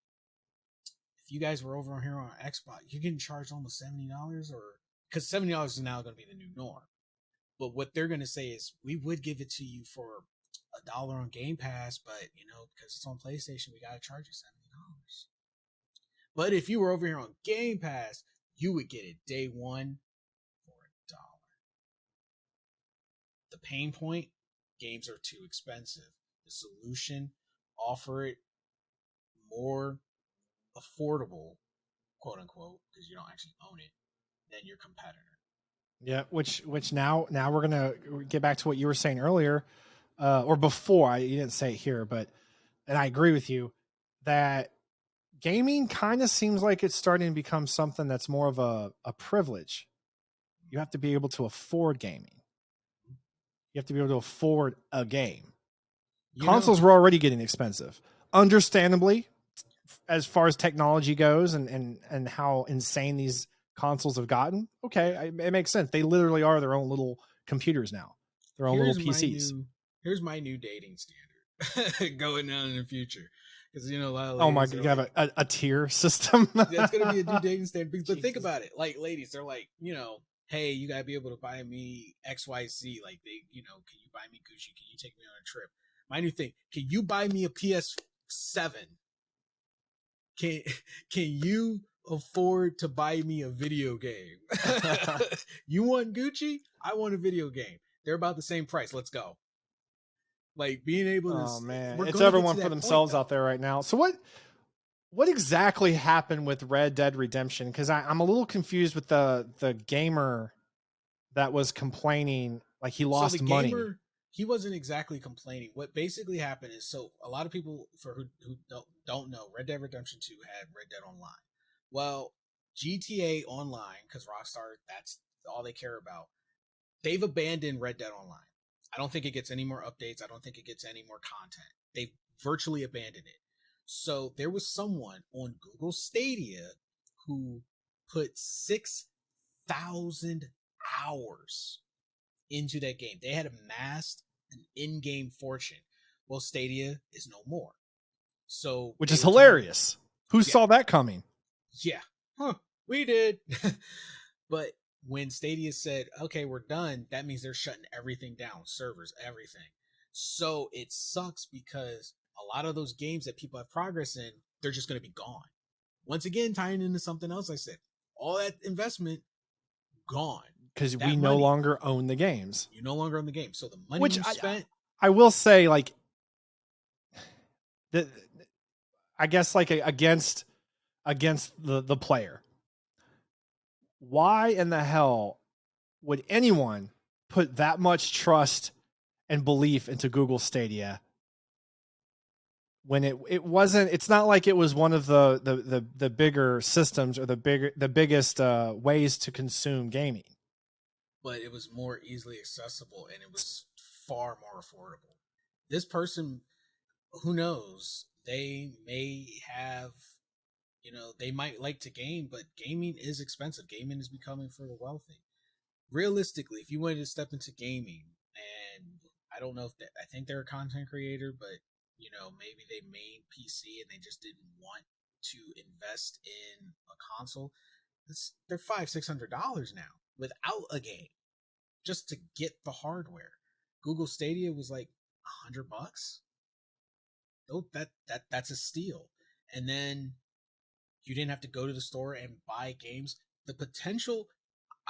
if you guys were over here on Xbox, you're getting charged almost $70 or because $70 is now going to be the new norm. But what they're going to say is we would give it to you for $1 on Game Pass, but because it's on PlayStation, we got to charge you $70. But if you were over here on Game Pass, you would get it day one for $1. The pain point games are too expensive. The solution, offer it more affordable, quote unquote, because you don't actually own it, than your competitor. Yeah, which now we're gonna get back to what you were saying earlier, or before. You didn't say it here, but and I agree with you that gaming kind of seems like it's starting to become something that's more of a privilege. You have to be able to afford gaming. You have to be able to afford a game. You know, Consoles were already getting expensive, understandably, as far as technology goes, and how insane these consoles have gotten. Okay, it makes sense. They literally are their own little computers now, their own little here's my PCs. new here's my new dating standard going on in the future. Because a lot of Oh my ladies god, are you have like, a tier system. that's gonna be a new dating standard. But think Jesus. about it, like ladies, they're like, hey, you gotta be able to buy me XYZ. Like can you buy me Gucci? Can you take me on a trip? My new thing, can you buy me a PS7? Can can you afford to buy me a video game? You want Gucci? I want a video game. They're about the same price. Let's go. Like being able to, Oh man, we're it's gonna get to everyone for that point themselves though. out there right now. So what exactly happened with Red Dead Redemption? Because I'm a little confused with the gamer that was complaining like he So the lost money. gamer, he wasn't exactly complaining. What basically happened is, so a lot of people for who don't know, Red Dead Redemption 2 had Red Dead Online. Well, GTA Online, because Rockstar, that's all they care about. They've abandoned Red Dead Online. I don't think it gets any more updates. I don't think it gets any more content. They virtually abandoned it. So there was someone on Google Stadia who put 6,000 hours into that game. They had amassed an in-game fortune. Well, Stadia is no more. So Which they is were telling, hilarious. Who yeah, saw that coming? yeah, huh, we did. But when Stadia said, okay, we're done, that means they're shutting everything down, servers, everything. So it sucks because a lot of those games that people have progress in, they're just going to be gone. Once again, tying into something else I said, all that investment gone. Because we That no money, longer own the games. you no longer own the game. So the money Which you spent, I will say, like, the, I guess, like against the player. Why in the hell would anyone put that much trust and belief into Google Stadia when it wasn't? It's not like it was one of the bigger systems or the biggest ways to consume gaming. but it was more easily accessible and it was far more affordable. This person, who knows, they may have, they might like to game, but gaming is expensive. Gaming is becoming for the wealthy. Realistically, if you wanted to step into gaming, and I don't know if I think they're a content creator, but maybe they made PC and they just didn't want to invest in a console. They're $500-$600 now without a game, just to get the hardware. Google Stadia was like $100. Oh, that's a steal. And then you didn't have to go to the store and buy games. The potential,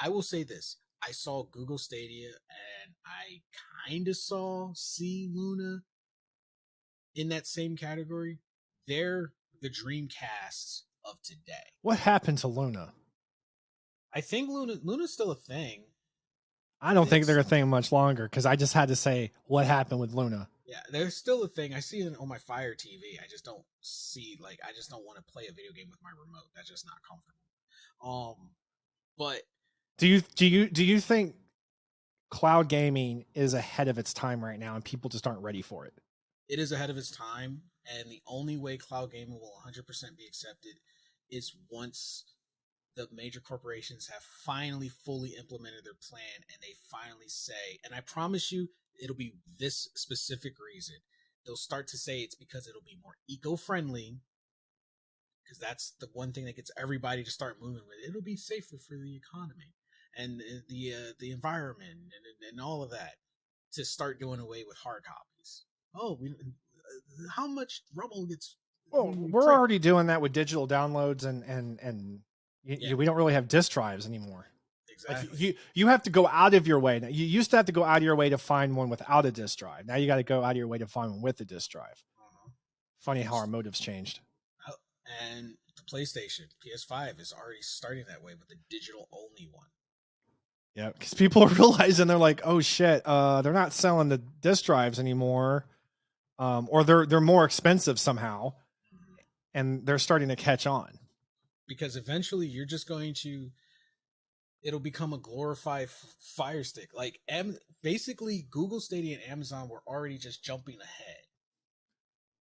I will say this. I saw Google Stadia and I kind of saw C Luna in that same category. They're the Dreamcasts of today. What happened to Luna? I think Luna's still a thing. I don't think they're It's a thing much longer because I just had to say what happened with Luna. Yeah, there's still a thing. I see it on my Fire TV. I just don't I just don't want to play a video game with my remote. That's just not comfortable. But Do you think cloud gaming is ahead of its time right now and people just aren't ready for it? it is ahead of its time, and the only way cloud gaming will 100% be accepted is once the major corporations have finally fully implemented their plan and they finally say, and I promise you, it'll be this specific reason. They'll start to say it's because it'll be more eco-friendly, because that's the one thing that gets everybody to start moving with. It'll be safer for the economy and the environment and all of that, to start doing away with hard copies. Oh, how much rubble gets Well, when we we're print? already doing that with digital downloads and Yeah, we don't really have disk drives anymore. Like exactly. you have to go out of your way. Now, you used to have to go out of your way to find one without a disk drive. Now you got to go out of your way to find one with a disk drive. Uh-huh. Funny how our motives changed. And the PlayStation PS5 is already starting that way with the digital only one. Yeah, because people are realizing they're like, oh shit, they're not selling the disk drives anymore, or they're more expensive somehow, Mm-hmm. and they're starting to catch on. Because eventually you're just going to, it'll become a glorified Fire Stick. Like basically, Google Stadia and Amazon were already just jumping ahead,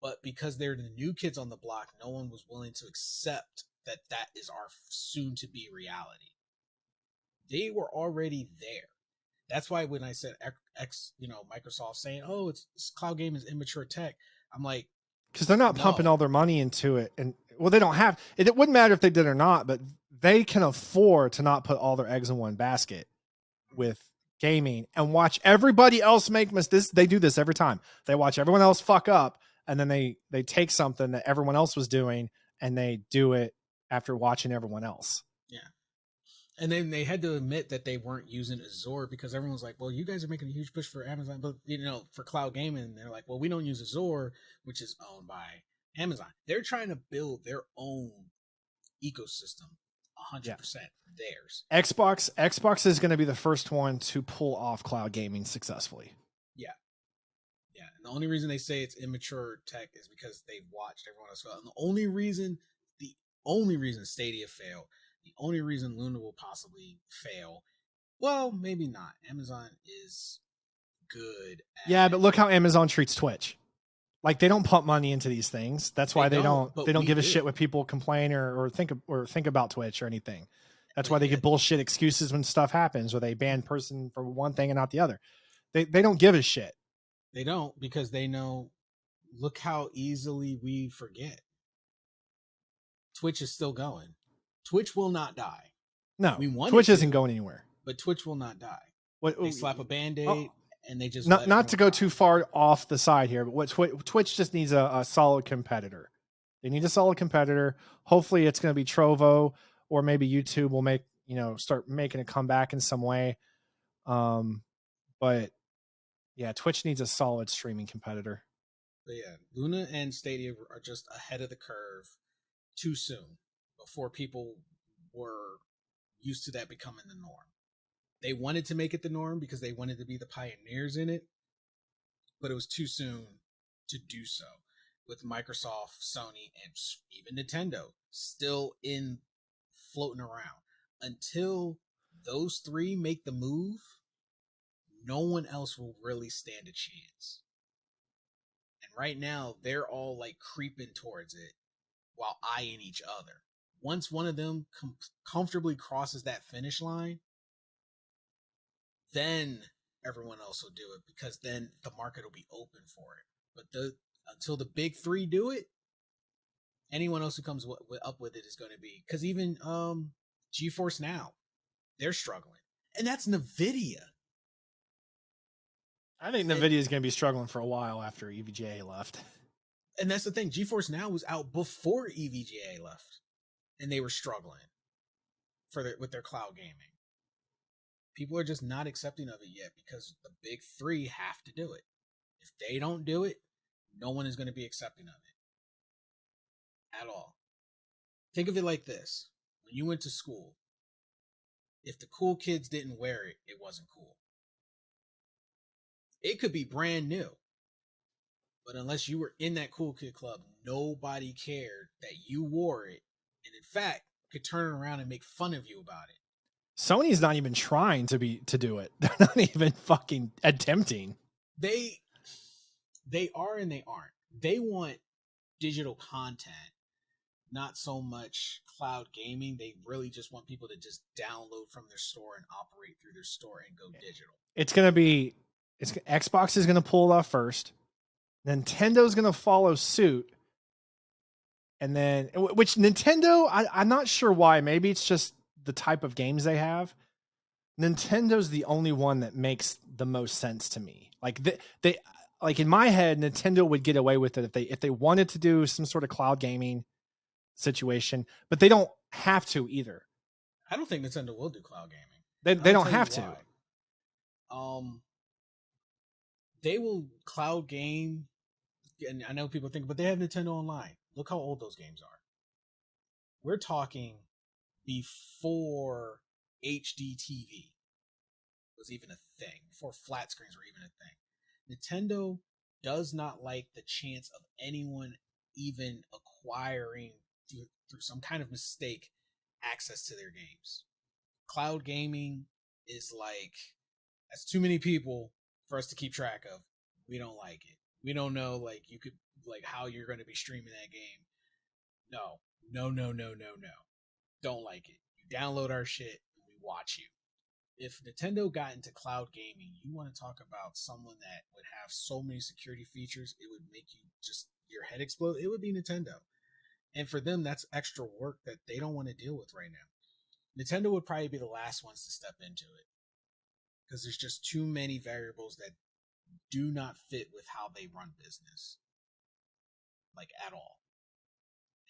but because they're the new kids on the block, no one was willing to accept that that is our soon to be reality. They were already there. That's why when I said Microsoft saying, "Oh, it's cloud game is immature tech," I'm like, because they're not pumping no, all their money into it, and well, they don't have it. It wouldn't matter if they did or not, but they can afford to not put all their eggs in one basket with gaming and watch everybody else make mistakes. They do this every time. They watch everyone else fuck up, and then they take something that everyone else was doing and they do it after watching everyone else. yeah. And then they had to admit that they weren't using Azure because everyone's like, "Well, you guys are making a huge push for Amazon, but for cloud gaming." They're like, "Well, we don't use Azure, which is owned by Amazon." They're trying to build their own ecosystem, Yeah. 100% theirs. Xbox is going to be the first one to pull off cloud gaming successfully. Yeah, yeah. And the only reason they say it's immature tech is because they've watched everyone else fail. And the only reason Stadia failed, the only reason Luna will possibly fail, well, maybe not. Amazon is good Yeah, at. but look how Amazon treats Twitch. Like they don't pump money into these things. That's why they don't but we give a do. shit when people complain or think about Twitch or anything. That's why they Yeah, get bullshit excuses when stuff happens, or they ban person for one thing and not the other. They don't give a shit. they don't because they know. Look how easily we forget. Twitch is still going. Twitch will not die. No, We want Twitch it isn't to, going anywhere. but Twitch will not die. What They slap a band-aid oh, and they just let not to everyone go die. too far off the side here, but what Twitch just needs a solid competitor. They need a solid competitor. Hopefully, it's going to be Trovo, or maybe YouTube will start making a comeback in some way. But yeah, Twitch needs a solid streaming competitor. But yeah, Luna and Stadia are just ahead of the curve too soon before people were used to that becoming the norm. They wanted to make it the norm because they wanted to be the pioneers in it, but it was too soon to do so. With Microsoft, Sony, and even Nintendo still in floating around. Until those three make the move, no one else will really stand a chance. And right now, they're all like creeping towards it while eyeing each other. Once one of them comfortably crosses that finish line, then everyone else will do it because then the market will be open for it. But until the big three do it, anyone else who comes up with it is going to be, because even GeForce Now, they're struggling, and that's Nvidia. I think Nvidia is going to be struggling for a while after EVGA left. And that's the thing. GeForce Now was out before EVGA left, and they were struggling with their cloud gaming. People are just not accepting of it yet because the big three have to do it. If they don't do it, no one is going to be accepting of it at all. Think of it like this. When you went to school, if the cool kids didn't wear it, it wasn't cool. It could be brand new, but unless you were in that cool kid club, nobody cared that you wore it, and in fact, could turn around and make fun of you about it. Sony's not even trying to do it. They're not even fucking attempting. They are and they aren't. They want digital content, not so much cloud gaming. They really just want people to just download from their store and operate through their store and go digital. Xbox is going to pull it off first. Nintendo's going to follow suit. And then, which Nintendo, I'm not sure why. Maybe it's just the type of games they have. Nintendo's the only one that makes the most sense to me. Like they like in my head, Nintendo would get away with it if they wanted to do some sort of cloud gaming situation, but they don't have to either. I don't think Nintendo will do cloud gaming. They I'll don't tell you have to. why. They will cloud game, and I know people think, but they have Nintendo Online. Look how old those games are. We're talking before HD TV was even a thing, before flat screens were even a thing. Nintendo does not like the chance of anyone even acquiring through some kind of mistake access to their games. Cloud gaming is like, that's too many people for us to keep track of. We don't like it. We don't know, like, you could, like, how you're going to be streaming that game. No, no, no, no, no, no. Don't like it. You download our shit and we watch you. If Nintendo got into cloud gaming, you want to talk about someone that would have so many security features, it would make you just your head explode. It would be Nintendo. And for them, that's extra work that they don't want to deal with right now. Nintendo would probably be the last ones to step into it because there's just too many variables that do not fit with how they run business, like at all.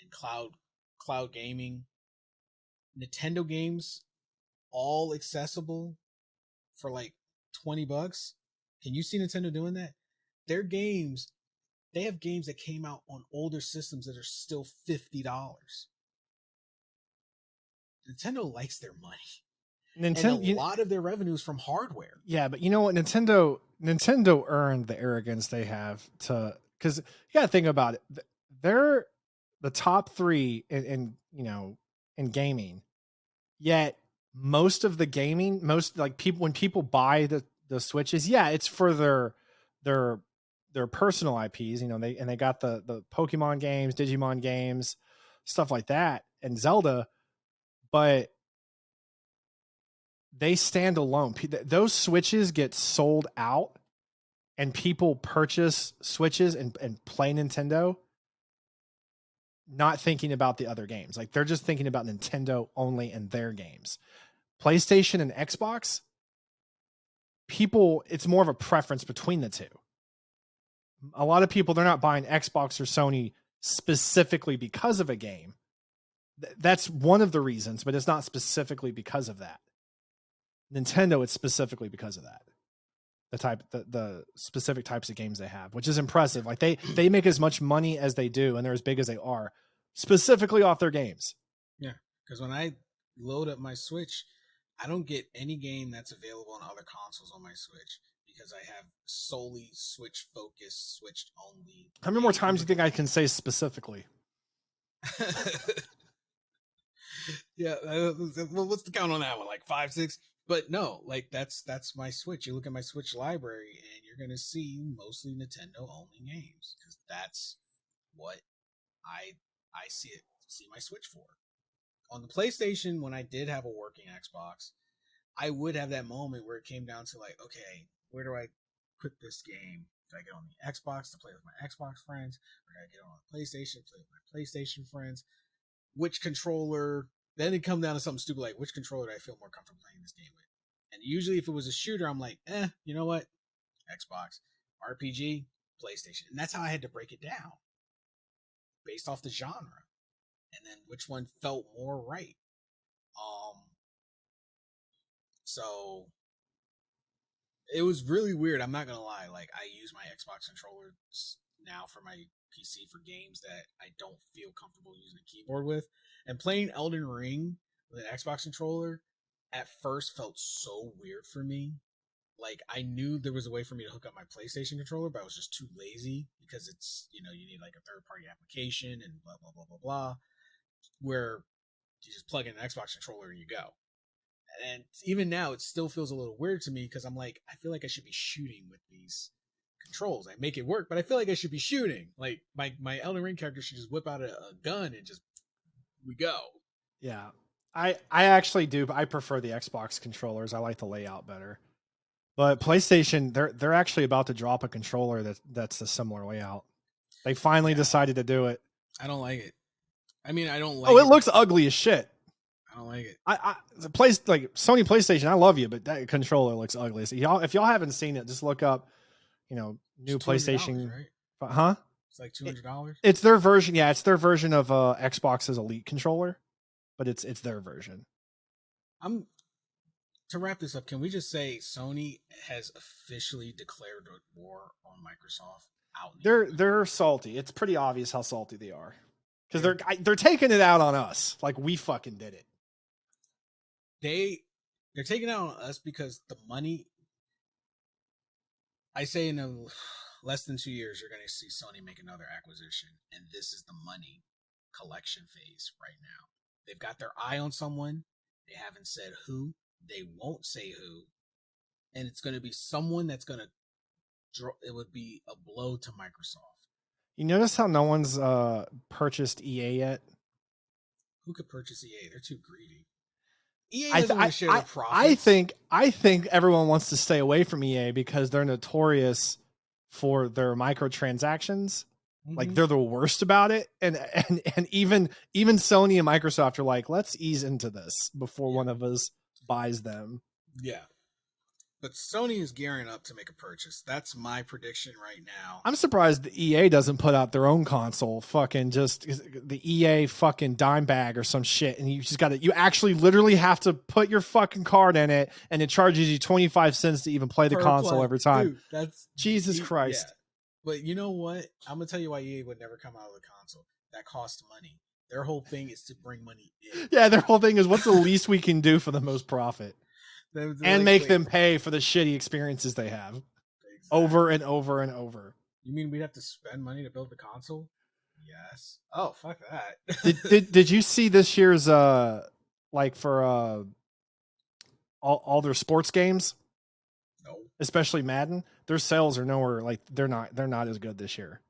And cloud gaming, Nintendo games, all accessible for like $20. Can you see Nintendo doing that? Their games, they have games that came out on older systems that are still $50. Nintendo likes their money. And a lot of their revenue is from hardware. Yeah, but you know what? Nintendo earned the arrogance they have to, because you got to think about it. They're the top three in gaming. Yet most of the gaming, most like people when people buy the Switches, yeah, it's for their personal IPs. You know, they got the Pokemon games, Digimon games, stuff like that, and Zelda, but they stand alone. Those Switches get sold out and people purchase Switches and play Nintendo, not thinking about the other games. Like they're just thinking about Nintendo only and their games. PlayStation and Xbox, people, it's more of a preference between the two. A lot of people, they're not buying Xbox or Sony specifically because of a game. That's one of the reasons, but it's not specifically because of that. Nintendo, it's specifically because of that. The specific types of games they have, which is impressive. Like they make as much money as they do, and they're as big as they are, specifically off their games. Yeah, because when I load up my Switch, I don't get any game that's available on other consoles on my Switch because I have solely Switch focused, Switch only. How many more times do you think I can say specifically? Yeah, well, what's the count on that one? Like 5, 6? But no, like that's my Switch. You look at my Switch library, and you're gonna see mostly Nintendo only games because that's what I see my Switch for. On the PlayStation, when I did have a working Xbox, I would have that moment where it came down to like, okay, where do I put this game? Do I get on the Xbox to play with my Xbox friends, or do I get on the PlayStation to play with my PlayStation friends? Which controller? Then it come down to something stupid like, which controller do I feel more comfortable playing this game with? And usually, if it was a shooter, I'm like, you know what? Xbox. RPG, PlayStation. And that's how I had to break it down based off the genre. And then which one felt more right. So it was really weird. I'm not gonna lie. Like I use my Xbox controller now for my PC for games that I don't feel comfortable using a keyboard with. And playing Elden Ring with an Xbox controller at first felt so weird for me. Like I knew there was a way for me to hook up my PlayStation controller, but I was just too lazy because it's, you need like a third party application and blah blah blah blah blah. Where you just plug in an Xbox controller and you go. And even now, it still feels a little weird to me because I'm like, I feel like I should be shooting with these controls. I make it work, but I feel like I should be shooting. Like my Elden Ring character should just whip out a gun and just we go. Yeah, I actually do, but I prefer the Xbox controllers. I like the layout better. But PlayStation, they're actually about to drop a controller that's a similar layout. They finally decided to do it. I don't like it. I mean, I don't like. Oh, it looks ugly as shit. I don't like it. The place like Sony PlayStation, I love you, but that controller looks ugly. So if y'all haven't seen it, just look up, new PlayStation, right? Huh? It's like $200. It's their version. Yeah, it's their version of Xbox's Elite controller, but it's their version. to wrap this up, can we just say Sony has officially declared war on Microsoft out in the open? They're salty. It's pretty obvious how salty they are because They're they're taking it out on us like we fucking did it. they're taking it out on us because the money. I say in less than 2 years, you're going to see Sony make another acquisition, and this is the money collection phase right now. They've got their eye on someone. They haven't said who. They won't say who, and it's going to be someone that's going to. It would be a blow to Microsoft. You notice how no one's purchased EA yet? Who could purchase EA? They're too greedy. EA doesn't want to share their profits. I think everyone wants to stay away from EA because they're notorious for their microtransactions. Mm-hmm. Like they're the worst about it, and even Sony and Microsoft are like, let's ease into this before one of us buys them. Yeah. But Sony is gearing up to make a purchase. That's my prediction right now. I'm surprised the EA doesn't put out their own console, fucking just the EA fucking dime bag or some shit. And you just got to, you actually literally have to put your fucking card in it and it charges you 25 cents to even play the console every time. Dude, that's Jesus Christ. Yeah. But you know what? I'm going to tell you why EA would never come out with a console. That costs money. Their whole thing is to bring money in. Yeah, their whole thing is what's the least we can do for the most profit. And make them pay for the shitty experiences they have over and over and over. You mean we'd have to spend money to build the console? Yes. Oh, fuck that. did you see this year's like for all their sports games? No. Especially Madden, their sales are nowhere, like they're not as good this year.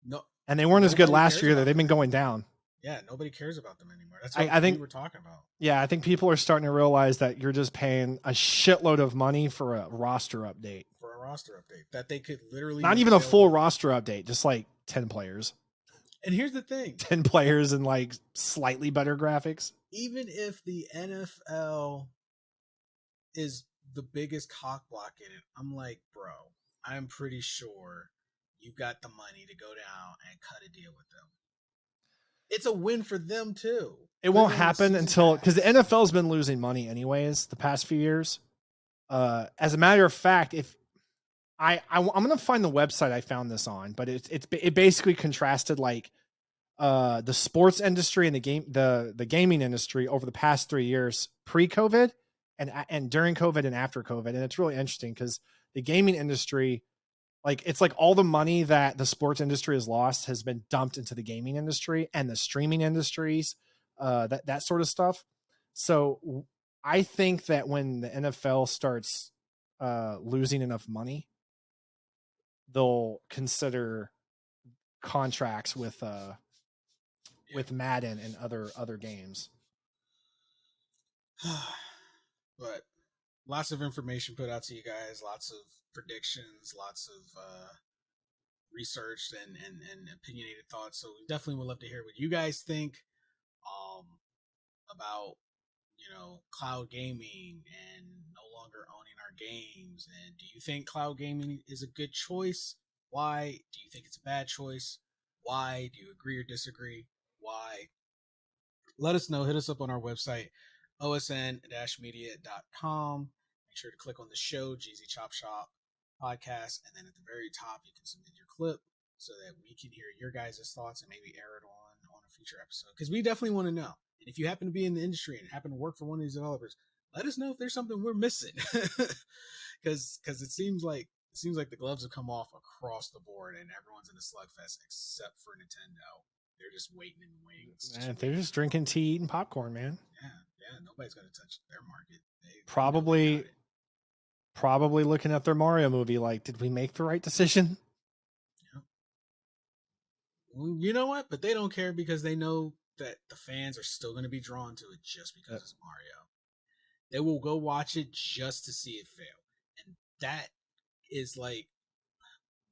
No. And they weren't as good last year either. They've been going down. Yeah, nobody cares about them anymore. That's what I think we were talking about. Yeah, I think people are starting to realize that you're just paying a shitload of money for a roster update. For a roster update that they could literally not even a full roster update, just like 10 players. And here's the thing: 10 players and like slightly better graphics. Even if the NFL is the biggest cock block in it, I'm like, bro, I'm pretty sure you got the money to go down and cut a deal with them. It's a win for them too. It won't happen until, because the NFL's been losing money anyways the past few years. As a matter of fact, if I'm going to find the website I found this on, but it basically contrasted like the sports industry and the gaming industry over the past 3 years, pre-COVID and during COVID and after COVID, and it's really interesting because the gaming industry. Like it's like all the money that the sports industry has lost has been dumped into the gaming industry and the streaming industries, that sort of stuff. So I think that when the NFL starts losing enough money, they'll consider contracts with Madden and other games. But lots of information put out to you guys, lots of predictions, lots of research and opinionated thoughts. So we definitely would love to hear what you guys think about, cloud gaming and no longer owning our games. And do you think cloud gaming is a good choice? Why? Do you think it's a bad choice? Why? Do you agree or disagree? Why? Let us know. Hit us up on our website, osn-media.com. Make sure to click on the show, Jeezy Chop Shop podcast, and then at the very top, you can submit your clip so that we can hear your guys' thoughts and maybe air it on a future episode. Because we definitely want to know. And if you happen to be in the industry and happen to work for one of these developers, let us know if there's something we're missing. Because it seems like the gloves have come off across the board, and everyone's in a slugfest except for Nintendo. They're just waiting in the wings. Man, they're just drinking tea, eating popcorn, man. Yeah. Nobody's going to touch their market. Probably looking at their Mario movie like, did we make the right decision? Yeah. Well, you know what? But they don't care because they know that the fans are still going to be drawn to it just because it's Mario. They will go watch it just to see it fail. And that is like,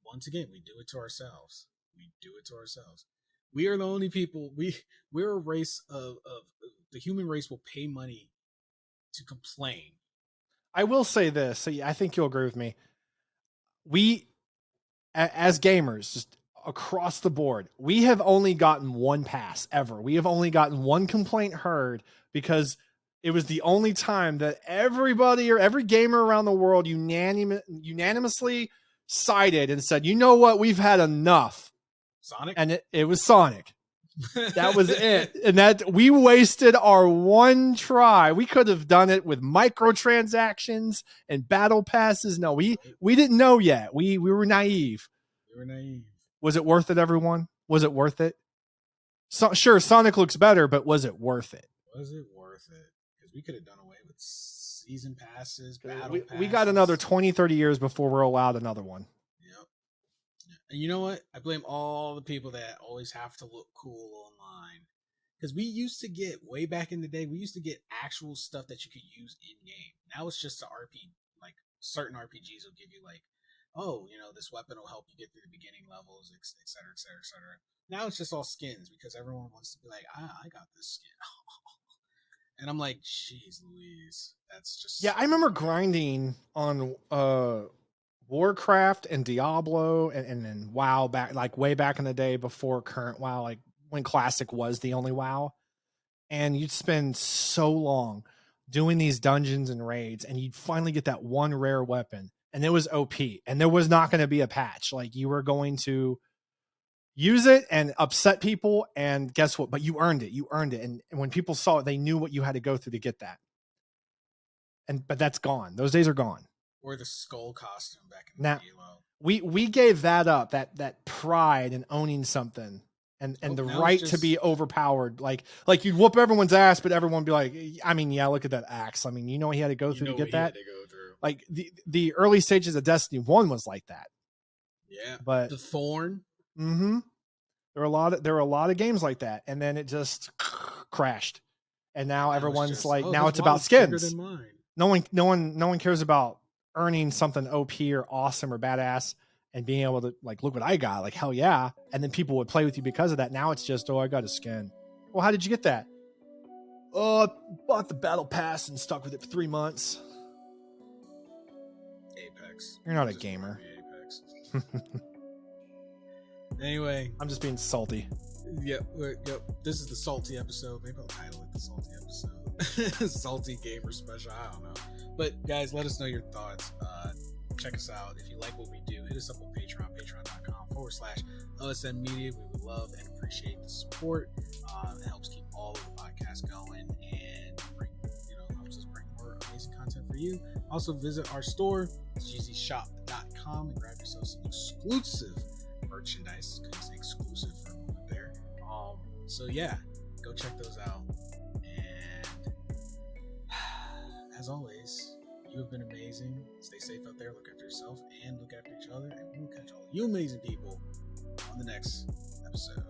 once again, we do it to ourselves. We are the only people, we're a race of the human race will pay money to complain. I will say this. So I think you'll agree with me. We, as gamers, just across the board, we have only gotten one pass ever. We have only gotten one complaint heard because It was the only time that everybody or every gamer around the world unanimously sided and said, you know what, we've had enough. Sonic? And it was Sonic. That was it. And that we wasted our one try. We could have done it with microtransactions and battle passes. No, we didn't know yet. We were naive. We were naive. Was it worth it, everyone? Was it worth it? So, sure, Sonic looks better, but was it worth it? Was it worth it? Because we could have done away with season passes, battle passes. We got another 20, 30 years before we're allowed another one. Yep. And you know what? I blame all the people that always have to look cool online. Because we used to get, way back in the day, we used to get actual stuff that you could use in-game. Now it's just like certain RPGs will give you like, oh, you know, this weapon will help you get through the beginning levels, et cetera, et cetera, et cetera. Now it's just all skins because everyone wants to be like, I got this skin. And I'm like, jeez Louise, that's just... Yeah, I remember grinding on Warcraft and Diablo and then WoW back, like way back in the day before current WoW, like when Classic was the only WoW. And you'd spend so long doing these dungeons and raids and you'd finally get that one rare weapon. And it was OP. And there was not going to be a patch. Like you were going to use it and upset people. And guess what? But you earned it. You earned it. And when people saw it, they knew what you had to go through to get that. But that's gone. Those days are gone. Or the skull costume back in now, Halo. We gave that up, that pride in owning something and the right to be overpowered. Like you'd whoop everyone's ass, but everyone would be like, I mean, yeah, look at that axe. I mean, you know what he had to go through to get that? Like the early stages of Destiny 1 was like that. Yeah. But the Thorn. Mm-hmm. There were a lot of games like that, and then it just crashed. And now everyone's just, like, now it's about skins. No one cares about earning something OP or awesome or badass and being able to, like, look what I got, like, hell yeah. And then people would play with you because of that. Now it's just, oh, I got a skin. Well, how did you get that? Oh, I bought the battle pass and stuck with it for 3 months. Apex. You're not a gamer. Apex. Anyway, I'm just being salty. Yep. This is the salty episode. Maybe I'll title it the salty episode. Salty gamer special. I don't know. But guys, let us know your thoughts. Check us out. If you like what we do, hit us up on Patreon, patreon.com/OSN Media. We would love and appreciate the support. It helps keep all of the podcasts going and helps us bring more amazing content for you. Also visit our store, GZShop.com, and grab yourself some exclusive merchandise. Couldn't say exclusive for a moment there. So yeah, go check those out. And as always, you have been amazing. Stay safe out there. Look after yourself and look after each other. And we'll catch all you amazing people on the next episode.